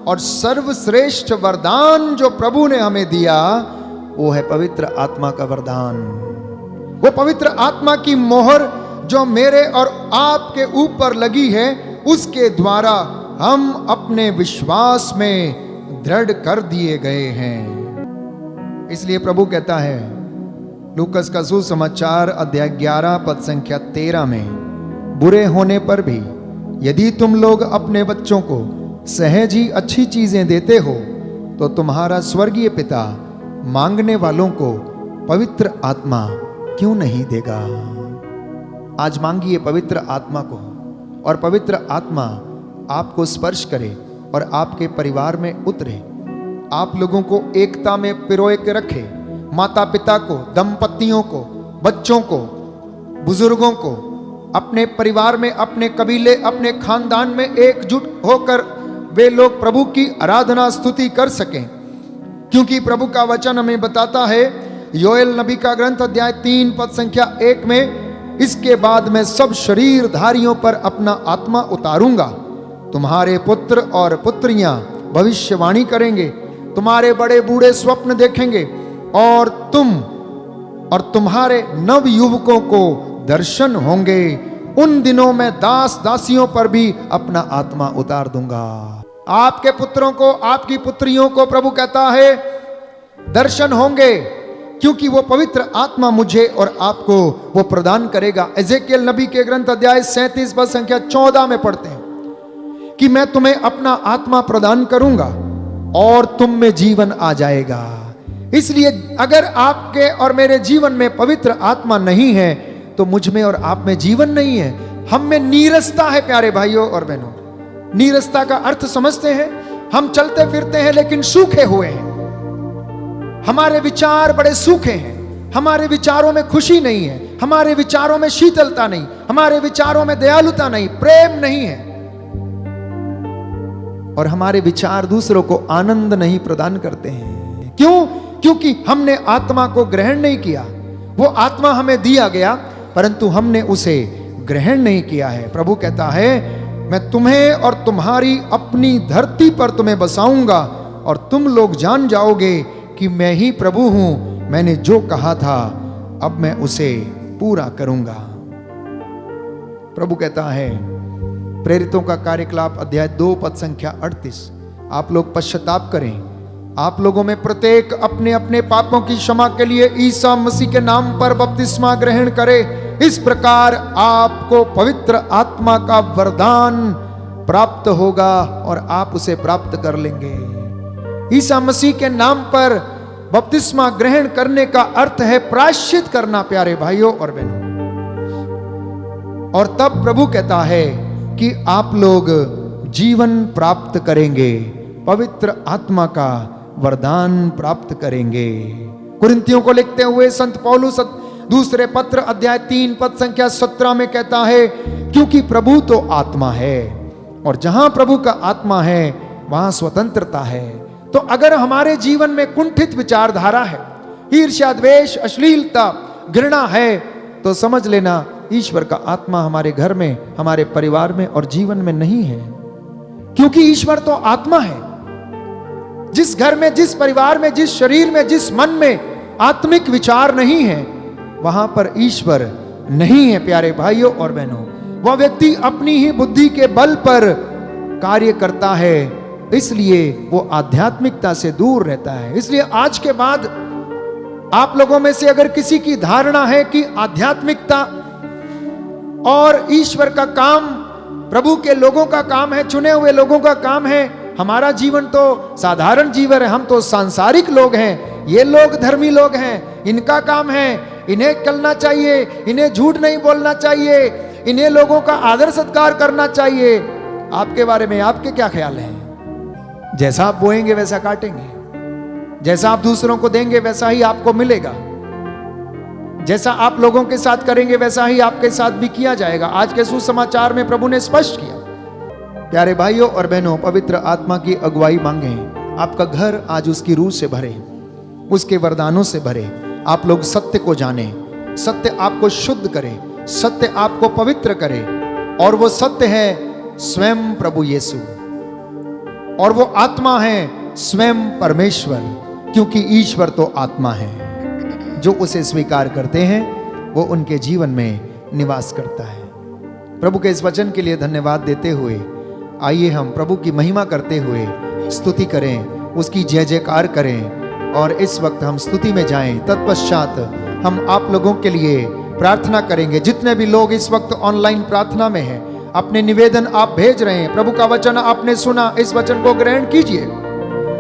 और सर्वश्रेष्ठ वरदान जो प्रभु ने हमें दिया, वो है पवित्र आत्मा का वरदान। वो पवित्र आत्मा की मोहर जो मेरे और आपके ऊपर लगी है, उसके द्वारा हम अपने विश्वास में दृढ़ कर दिए गए हैं। इसलिए प्रभु कहता है लूकस का सुसमाचार अध्याय 11 पद संख्या 13 में, बुरे होने पर भी यदि तुम लोग अपने बच्चों को सहज ही अच्छी चीजें देते हो, तो तुम्हारा स्वर्गीय पिता मांगने वालों को पवित्र आत्मा क्यों नहीं देगा। आज मांगिए पवित्र आत्मा को, और पवित्र आत्मा आपको स्पर्श करे और आपके परिवार में उतरे, आप लोगों को एकता में पिरोए के रखे। माता पिता को, दंपतियों को, बच्चों को, बुजुर्गों को, अपने परिवार में, अपने कबीले, अपने खानदान में एकजुट होकर वे लोग प्रभु की आराधना स्तुति कर सकें। क्योंकि प्रभु का वचन हमें बताता है, योएल नबी का ग्रंथ अध्याय 3 पद संख्या 1 में, इसके बाद मैं सब शरीरधारियों पर अपना आत्मा उतारूंगा। तुम्हारे पुत्र और पुत्रियां भविष्यवाणी करेंगे, तुम्हारे बड़े बूढ़े स्वप्न देखेंगे, और तुम और तुम्हारे नव युवकों को दर्शन होंगे। उन दिनों में दास दासियों पर भी अपना आत्मा उतार दूंगा। आपके पुत्रों को, आपकी पुत्रियों को प्रभु कहता है दर्शन होंगे, क्योंकि वो पवित्र आत्मा मुझे और आपको वो प्रदान करेगा। एजेकियल नबी के ग्रंथ अध्याय 37 पद संख्या 14 में पढ़ते हैं कि मैं तुम्हें अपना आत्मा प्रदान करूंगा और तुम में जीवन आ जाएगा। इसलिए अगर आपके और मेरे जीवन में पवित्र आत्मा नहीं है, तो मुझ में और आप में जीवन नहीं है। हम में नीरसता है प्यारे भाइयों और बहनों। नीरसता का अर्थ समझते हैं? हम चलते फिरते हैं लेकिन सूखे हुए हैं। हमारे विचार बड़े सूखे हैं, हमारे विचारों में खुशी नहीं है, हमारे विचारों में शीतलता नहीं, हमारे विचारों में दयालुता नहीं, प्रेम नहीं है, और हमारे विचार दूसरों को आनंद नहीं प्रदान करते हैं। क्यों? क्योंकि हमने आत्मा को ग्रहण नहीं किया। वो आत्मा हमें दिया गया, परंतु हमने उसे ग्रहण नहीं किया है। प्रभु कहता है मैं तुम्हें और तुम्हारी अपनी धरती पर तुम्हें बसाऊंगा, और तुम लोग जान जाओगे कि मैं ही प्रभु हूं। मैंने जो कहा था अब मैं उसे पूरा करूंगा। प्रभु कहता है प्रेरितों का कार्यकलाप अध्याय 2 पद संख्या 38, आप लोग पश्चाताप करें, आप लोगों में प्रत्येक अपने अपने पापों की क्षमा के लिए ईसा मसीह के नाम पर बपतिस्मा ग्रहण करे। इस प्रकार आपको पवित्र आत्मा का वरदान प्राप्त होगा और आप उसे प्राप्त कर लेंगे। ईसा मसीह के नाम पर बपतिस्मा ग्रहण करने का अर्थ है प्रायश्चित करना, प्यारे भाइयों और बहनों। और तब प्रभु कहता है कि आप लोग जीवन प्राप्त करेंगे, पवित्र आत्मा का वरदान प्राप्त करेंगे। कुरिन्थियों को लिखते हुए संत पौलुस दूसरे पत्र अध्याय 3 पद संख्या 17 में कहता है, क्योंकि प्रभु तो आत्मा है और जहां प्रभु का आत्मा है वहां स्वतंत्रता है। तो अगर हमारे जीवन में कुंठित विचारधारा है, ईर्ष्या, द्वेष, अश्लीलता, घृणा है, तो समझ लेना ईश्वर का आत्मा हमारे घर में, हमारे परिवार में और जीवन में नहीं है। क्योंकि ईश्वर तो आत्मा है। जिस घर में, जिस परिवार में, जिस शरीर में, जिस मन में आत्मिक विचार नहीं है, वहां पर ईश्वर नहीं है। प्यारे भाइयों और बहनों, वह व्यक्ति अपनी ही बुद्धि के बल पर कार्य करता है, इसलिए वो आध्यात्मिकता से दूर रहता है। इसलिए आज के बाद आप लोगों में से अगर किसी की धारणा है कि आध्यात्मिकता और ईश्वर का काम प्रभु के लोगों का काम है, चुने हुए लोगों का काम है, हमारा जीवन तो साधारण जीवन है, हम तो सांसारिक लोग हैं, ये लोग धर्मी लोग हैं, इनका काम है, इन्हें चलना चाहिए, इन्हें झूठ नहीं बोलना चाहिए, इन्हें लोगों का आदर सत्कार करना चाहिए। आपके बारे में आपके क्या ख्याल हैं? जैसा आप बोएंगे वैसा काटेंगे, जैसा आप दूसरों को देंगे वैसा ही आपको मिलेगा, जैसा आप लोगों के साथ करेंगे वैसा ही आपके साथ भी किया जाएगा। आज के सुसमाचार में प्रभु ने स्पष्ट किया। प्यारे भाइयों और बहनों, पवित्र आत्मा की अगुवाई मांगे। आपका घर आज उसकी रूह से भरे, उसके वरदानों से भरे। आप लोग सत्य को जाने, सत्य आपको शुद्ध करे, सत्य आपको पवित्र करे, और वो सत्य है स्वयं प्रभु यीशु, और वो आत्मा है स्वयं परमेश्वर, क्योंकि ईश्वर तो आत्मा है। जो उसे स्वीकार करते हैं वो उनके जीवन में निवास करता है। प्रभु के इस वचन के लिए धन्यवाद देते हुए आइए हम प्रभु की महिमा करते हुए स्तुति करें, उसकी जय जयकार करें। और इस वक्त हम स्तुति में जाएं, तत्पश्चात हम आप लोगों के लिए प्रार्थना करेंगे। जितने भी लोग इस वक्त ऑनलाइन प्रार्थना में हैं, अपने निवेदन आप भेज रहे हैं, प्रभु का वचन आपने सुना, इस वचन को ग्रहण कीजिए।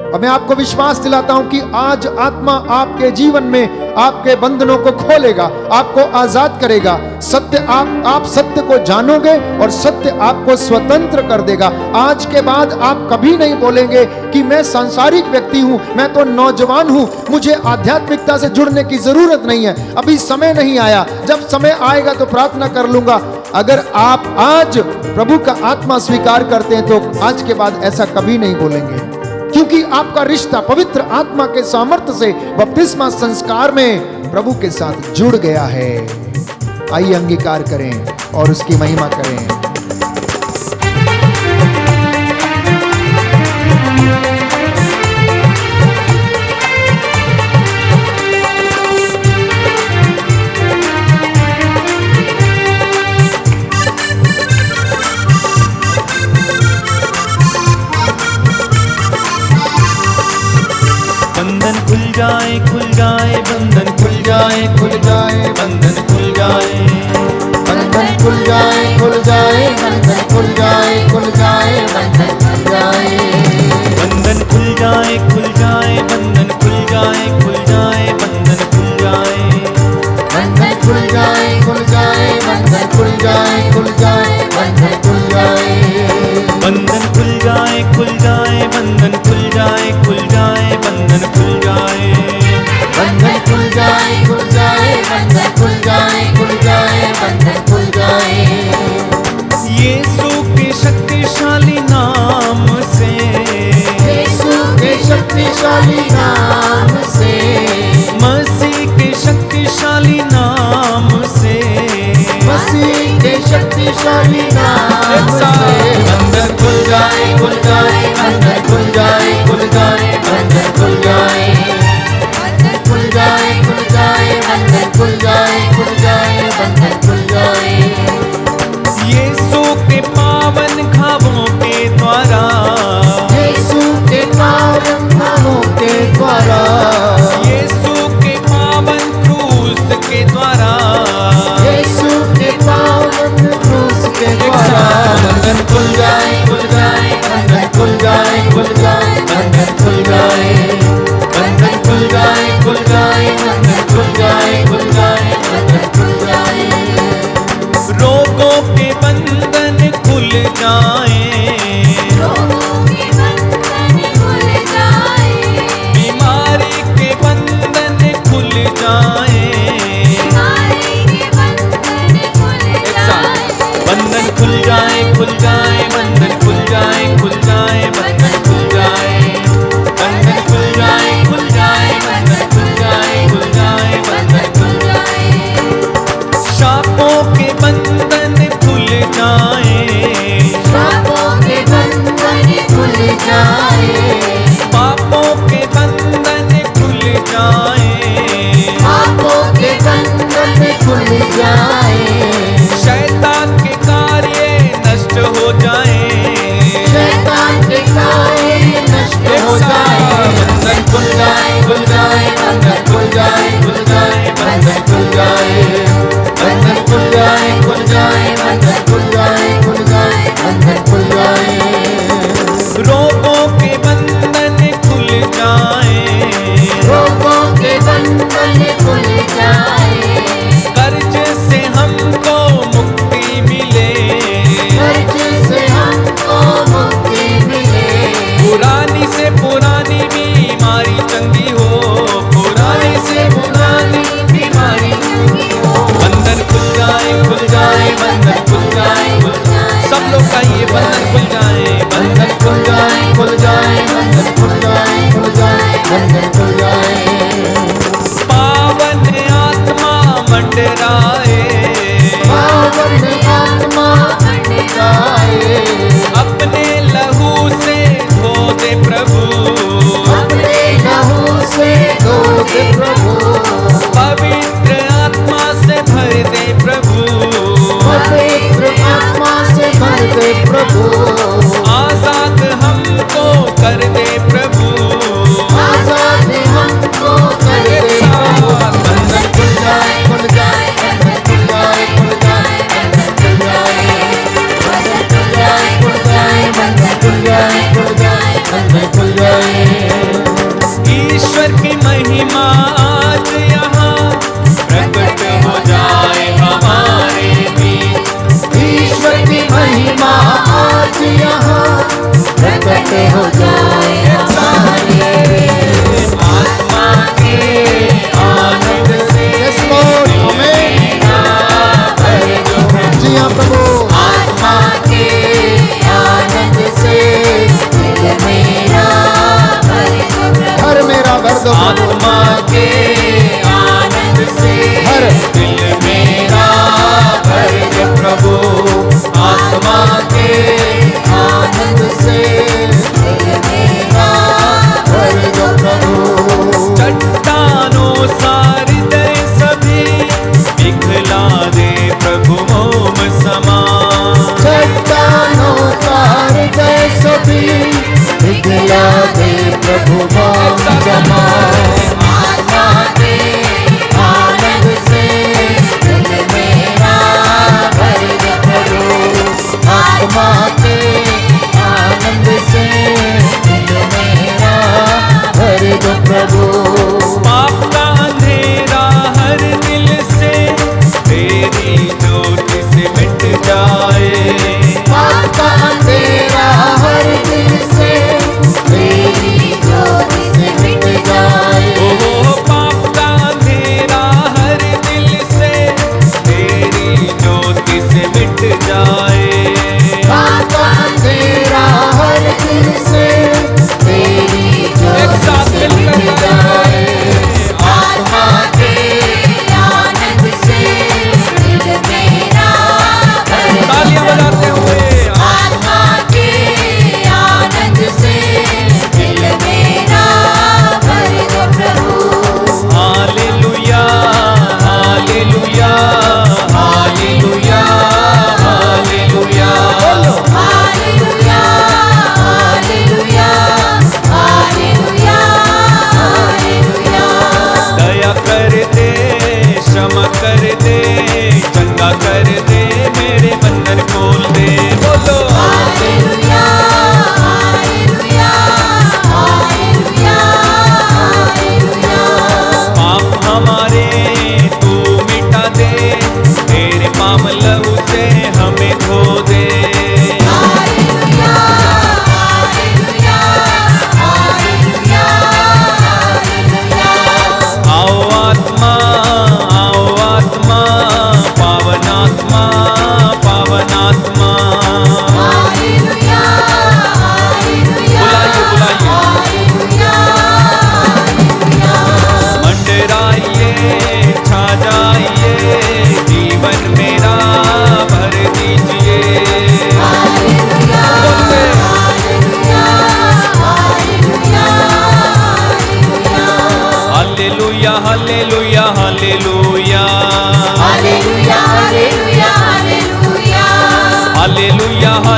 और मैं आपको विश्वास दिलाता हूं कि आज आत्मा आपके जीवन में आपके बंधनों को खोलेगा, आपको आजाद करेगा। सत्य आप सत्य को जानोगे और सत्य आपको स्वतंत्र कर देगा। आज के बाद आप कभी नहीं बोलेंगे कि मैं सांसारिक व्यक्ति हूं, मैं तो नौजवान हूं, मुझे आध्यात्मिकता से जुड़ने की जरूरत नहीं है, अभी समय नहीं आया, जब समय आएगा तो प्रार्थना कर लूंगा। अगर आप आज प्रभु का आत्मा स्वीकार करते हैं तो आज के बाद ऐसा कभी नहीं बोलेंगे, क्योंकि आपका रिश्ता पवित्र आत्मा के सामर्थ्य से बपतिस्मा संस्कार में प्रभु के साथ जुड़ गया है। आइए अंगीकार करें और उसकी महिमा करें। खुल जाए बंधन, खुल जाए, खुल जाए बंधन, खुल जाए बंधन, खुल जाए, खुल जाए बंधन, खुल जाए, खुल जाए बंधन, खुल जाए बंधन, खुल जाए, खुल जाए बंधन, खुल जाए, खुल जाए बंधन, खुल जाए बंधन, खुल जाए, खुल जाए बंधन, खुल जाए, खुल जाए बंधन, खुल जाए बंधन, खुल जाए, खुल जाए बंधन, खुल जाए, खुल जाए बंधन, खुल जाए बंधन, खुल जाए, खुल जाए बंधन, खुल जाए, खुल जाए बंधन, खुल जाए। यीशु के शक्तिशाली नाम से, यीशु के शक्तिशाली नाम से, मसीह के शक्तिशाली नाम से, मसीह के शक्तिशाली नाम से। बंधन खुल जाए, खुल जाए बंधन, खुल जाए, खुल जाए बंधन, खुल जाए खुल जाए, खुल जाए बंधन, खुल जाए, खुल जाए बंधन, खुल जाए। यीशु के पावन घावों के द्वारा, यीशु के पावन घावों के जाए, रोगों के बंधन खुल जाए, बीमारी के बंधन खुल जाए, बीमारी के बंधन खुल जाए, बंधन खुल जाए, खुल जाए, बंधन खुल जाए, खुल जाए, बंधन खुल जाए, बंधन खुल जाए, खुल जाए, बंधन खुल जाए, खुल जाए, बंधन खुल जाए, शापों के बंधन खुल जाए, शापों के बंधन खुल जाए, पापों के बंधन खुल जाए, पापों के बंधन खुल जाए, शैतान के कार्य नष्ट हो जाए, शैतान के कार्य नष्ट हो जाए, बंधन खुल जाए, खुल जाए, बंधन खुल जाए, खुल जाए, बंधन खुल जाए, बंधन खुल जाए, खुल जाए, बंधन खुल जाए, खुल जाए, बंधन खुल जाए, रोगों के बंधन खुल जाए, रोगों के बंधन खुल जाए, कर्ज से हमको मुक्ति मिले, कर्ज से हमको मुक्ति मिले, पुरानी से पुरानी बीमारी चंगी हो, पुरानी से पुरानी बीमारी चंगी हो, बंधन खुल जाए, खुल जाए, बंधन खुल जाए, खुल जाए, सब लोग कहिए बंधन खुल जाए, बंधन खुल जाए, खुल जाए, बंधन खुल जाए, खुल जाए, बंधन खुल जाए, पावन आत्मा मंडराए, पावन आत्मा मंडराए, अपने लहू से धो दे प्रभु, अपने लहू से धो दे प्रभु, पवित्र आत्मा से भर दे प्रभु, पवित्र आत्मा से भर दे प्रभु, आजाद हमको कर दे प्रभु, आजाद हमको कर दे प्रभु, बंधन खुल जाए, खुल जाए, बंधन खुल जाए, खुल जाए, बंधन खुल जाए, बंधन खुल जाए, खुल जाए, बंधन खुल जाए, खुल जाए, बंधन खुल जाए, ईश्वर की महिमा आज यहाँ प्रकट हो जाए हमारे बीच, ईश्वर की महिमा आज यहाँ प्रकट हो जाए हमारे आत्मा के आनंद से Yes, Lord. Amen. जी हाँ प्रभु, आत्मा के आनंद से दिल मेरा भर दो प्रभु, हर मेरा भर दो प्रभु, आत्मा के आनंद से हर दिल मेरा भर दे प्रभु, आत्मा के आनंद से दिल मेरा भर दो प्रभु, चट्टानों सा हृदय सभी पिघला दे प्रभु मोम समा, चट्टानों का हृदय सभी पिघला दे प्रभु मोम समा,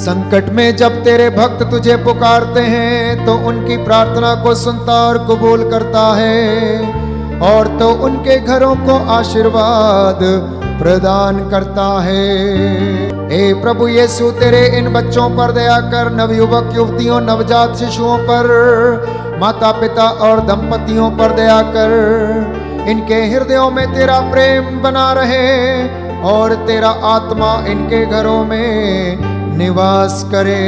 संकट में जब तेरे भक्त तुझे पुकारते हैं तो उनकी प्रार्थना को सुनता और कबूल करता है और तो उनके घरों को आशीर्वाद प्रदान करता है। हे प्रभु यीशु, तेरे इन बच्चों पर दया कर, नवयुवक युवतियों, नवजात शिशुओं पर, माता पिता और दंपतियों पर दया कर। इनके हृदयों में तेरा प्रेम बना रहे और तेरा आत्मा इनके घरों में निवास करे।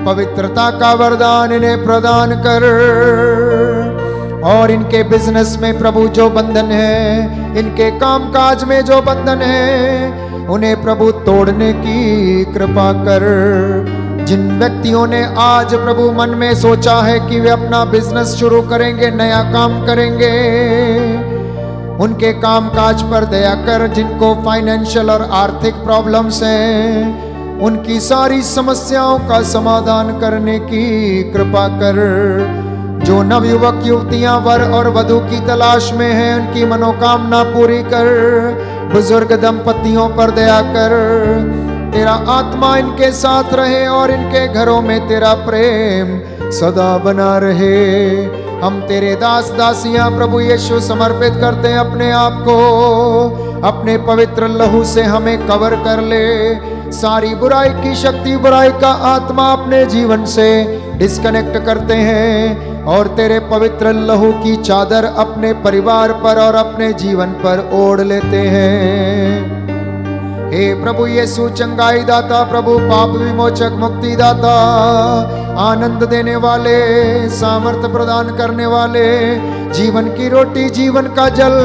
पवित्रता का वरदान इन्हें प्रदान कर और इनके बिजनेस में प्रभु जो बंधन है, इनके कामकाज में जो बंधन है, उन्हें प्रभु तोड़ने की कृपा कर। जिन व्यक्तियों ने आज प्रभु मन में सोचा है कि वे अपना बिजनेस शुरू करेंगे, नया काम करेंगे, उनके कामकाज पर दया कर। जिनको फाइनेंशियल और आर्थिक प्रॉब्लम्स हैं, उनकी सारी समस्याओं का समाधान करने की कृपा कर। जो नवयुवक युवतियां वर और वधू की तलाश में हैं, उनकी मनोकामना पूरी कर। बुजुर्ग दंपतियों पर दया कर। तेरा आत्मा इनके साथ रहे और इनके घरों में तेरा प्रेम सदा बना रहे। हम तेरे दास दासियां प्रभु यीशु समर्पित करते हैं अपने आप को। अपने पवित्र लहू से हमें कवर कर ले। सारी बुराई की शक्ति, बुराई का आत्मा अपने जीवन से डिस्कनेक्ट करते हैं और तेरे पवित्र लहू की चादर अपने परिवार पर और अपने जीवन पर ओढ़ लेते हैं। हे प्रभु यीशु चंगाई दाता, प्रभु पाप विमोचक, मुक्ति दाता, आनंद देने वाले, सामर्थ्य प्रदान करने वाले, जीवन की रोटी, जीवन का जल,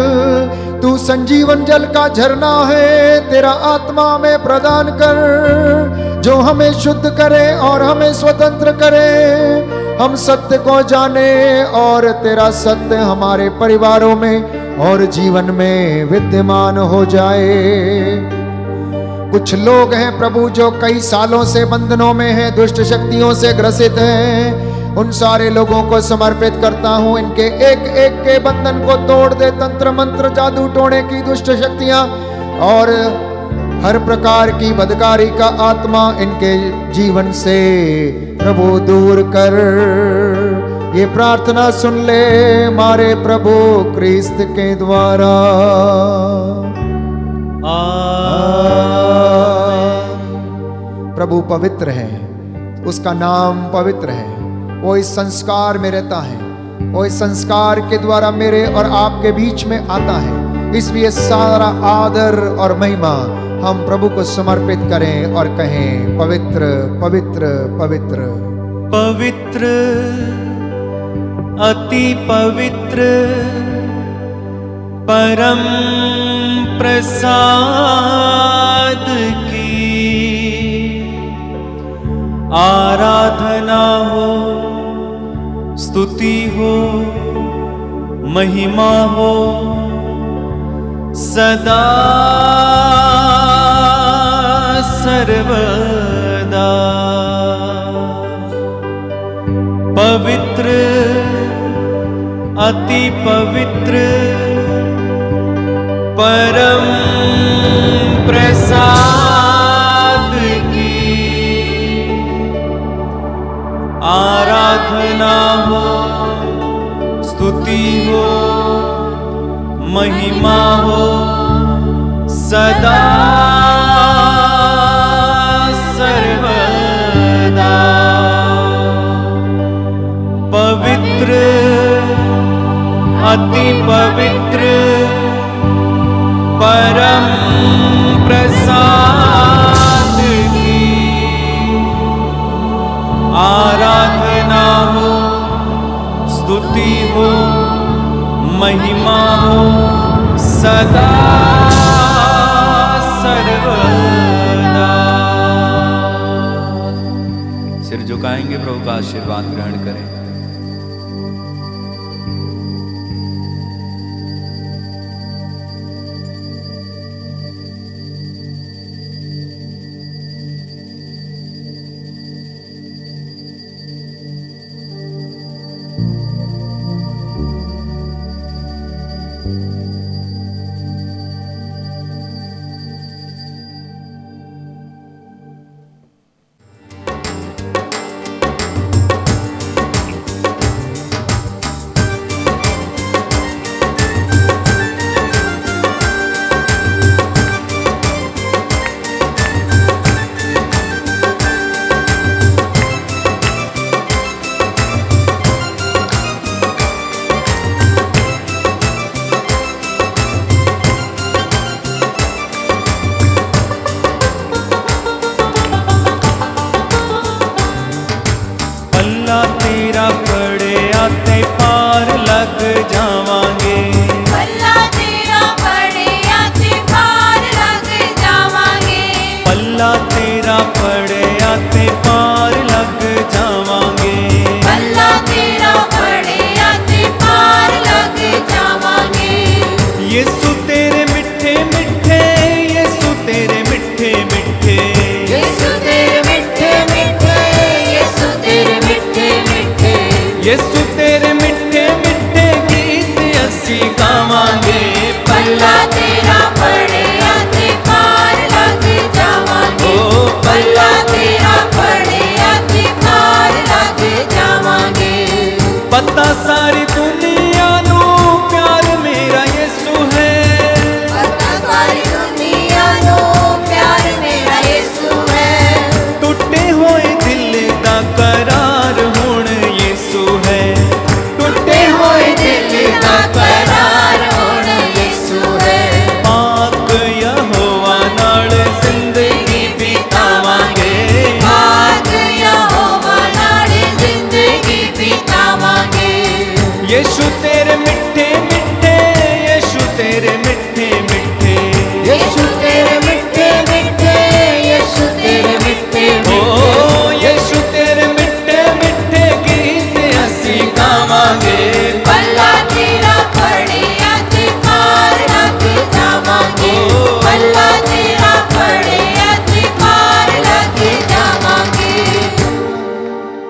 तू संजीवन जल का झरना है। तेरा आत्मा में प्रदान कर जो हमें शुद्ध करे और हमें स्वतंत्र करे। हम सत्य को जाने और तेरा सत्य हमारे परिवारों में और जीवन में विद्यमान हो जाए। कुछ लोग हैं प्रभु जो कई सालों से बंधनों में हैं, दुष्ट शक्तियों से ग्रसित हैं। उन सारे लोगों को समर्पित करता हूं। इनके एक एक के बंधन को तोड़ दे। तंत्र मंत्र, जादू टोने की दुष्ट शक्तियां और हर प्रकार की बदकारी का आत्मा इनके जीवन से प्रभु दूर कर। ये प्रार्थना सुन ले हमारे प्रभु क्रिस्त के द्वारा। प्रभु पवित्र है, उसका नाम पवित्र है। वो इस संस्कार में रहता है, वो इस संस्कार के द्वारा मेरे और आपके बीच में आता है। इसलिए सारा आदर और महिमा हम प्रभु को समर्पित करें और कहें पवित्र पवित्र पवित्र पवित्र, अति पवित्र, परम प्रसाद की आराधना हो, स्तुति हो, महिमा हो सदा सर्वदा। पवित्र, अति पवित्र, परम प्रसाद की आराधना हो, स्तुति हो, महिमा हो सदा सर्वदा। पवित्र, अति पवित्र, परम प्रसाद की आराधना हो, स्तुति हो, महिमा हो सदा सर्वदा। सिर झुकाएंगे, प्रभु का आशीर्वाद ग्रहण करें। यीशु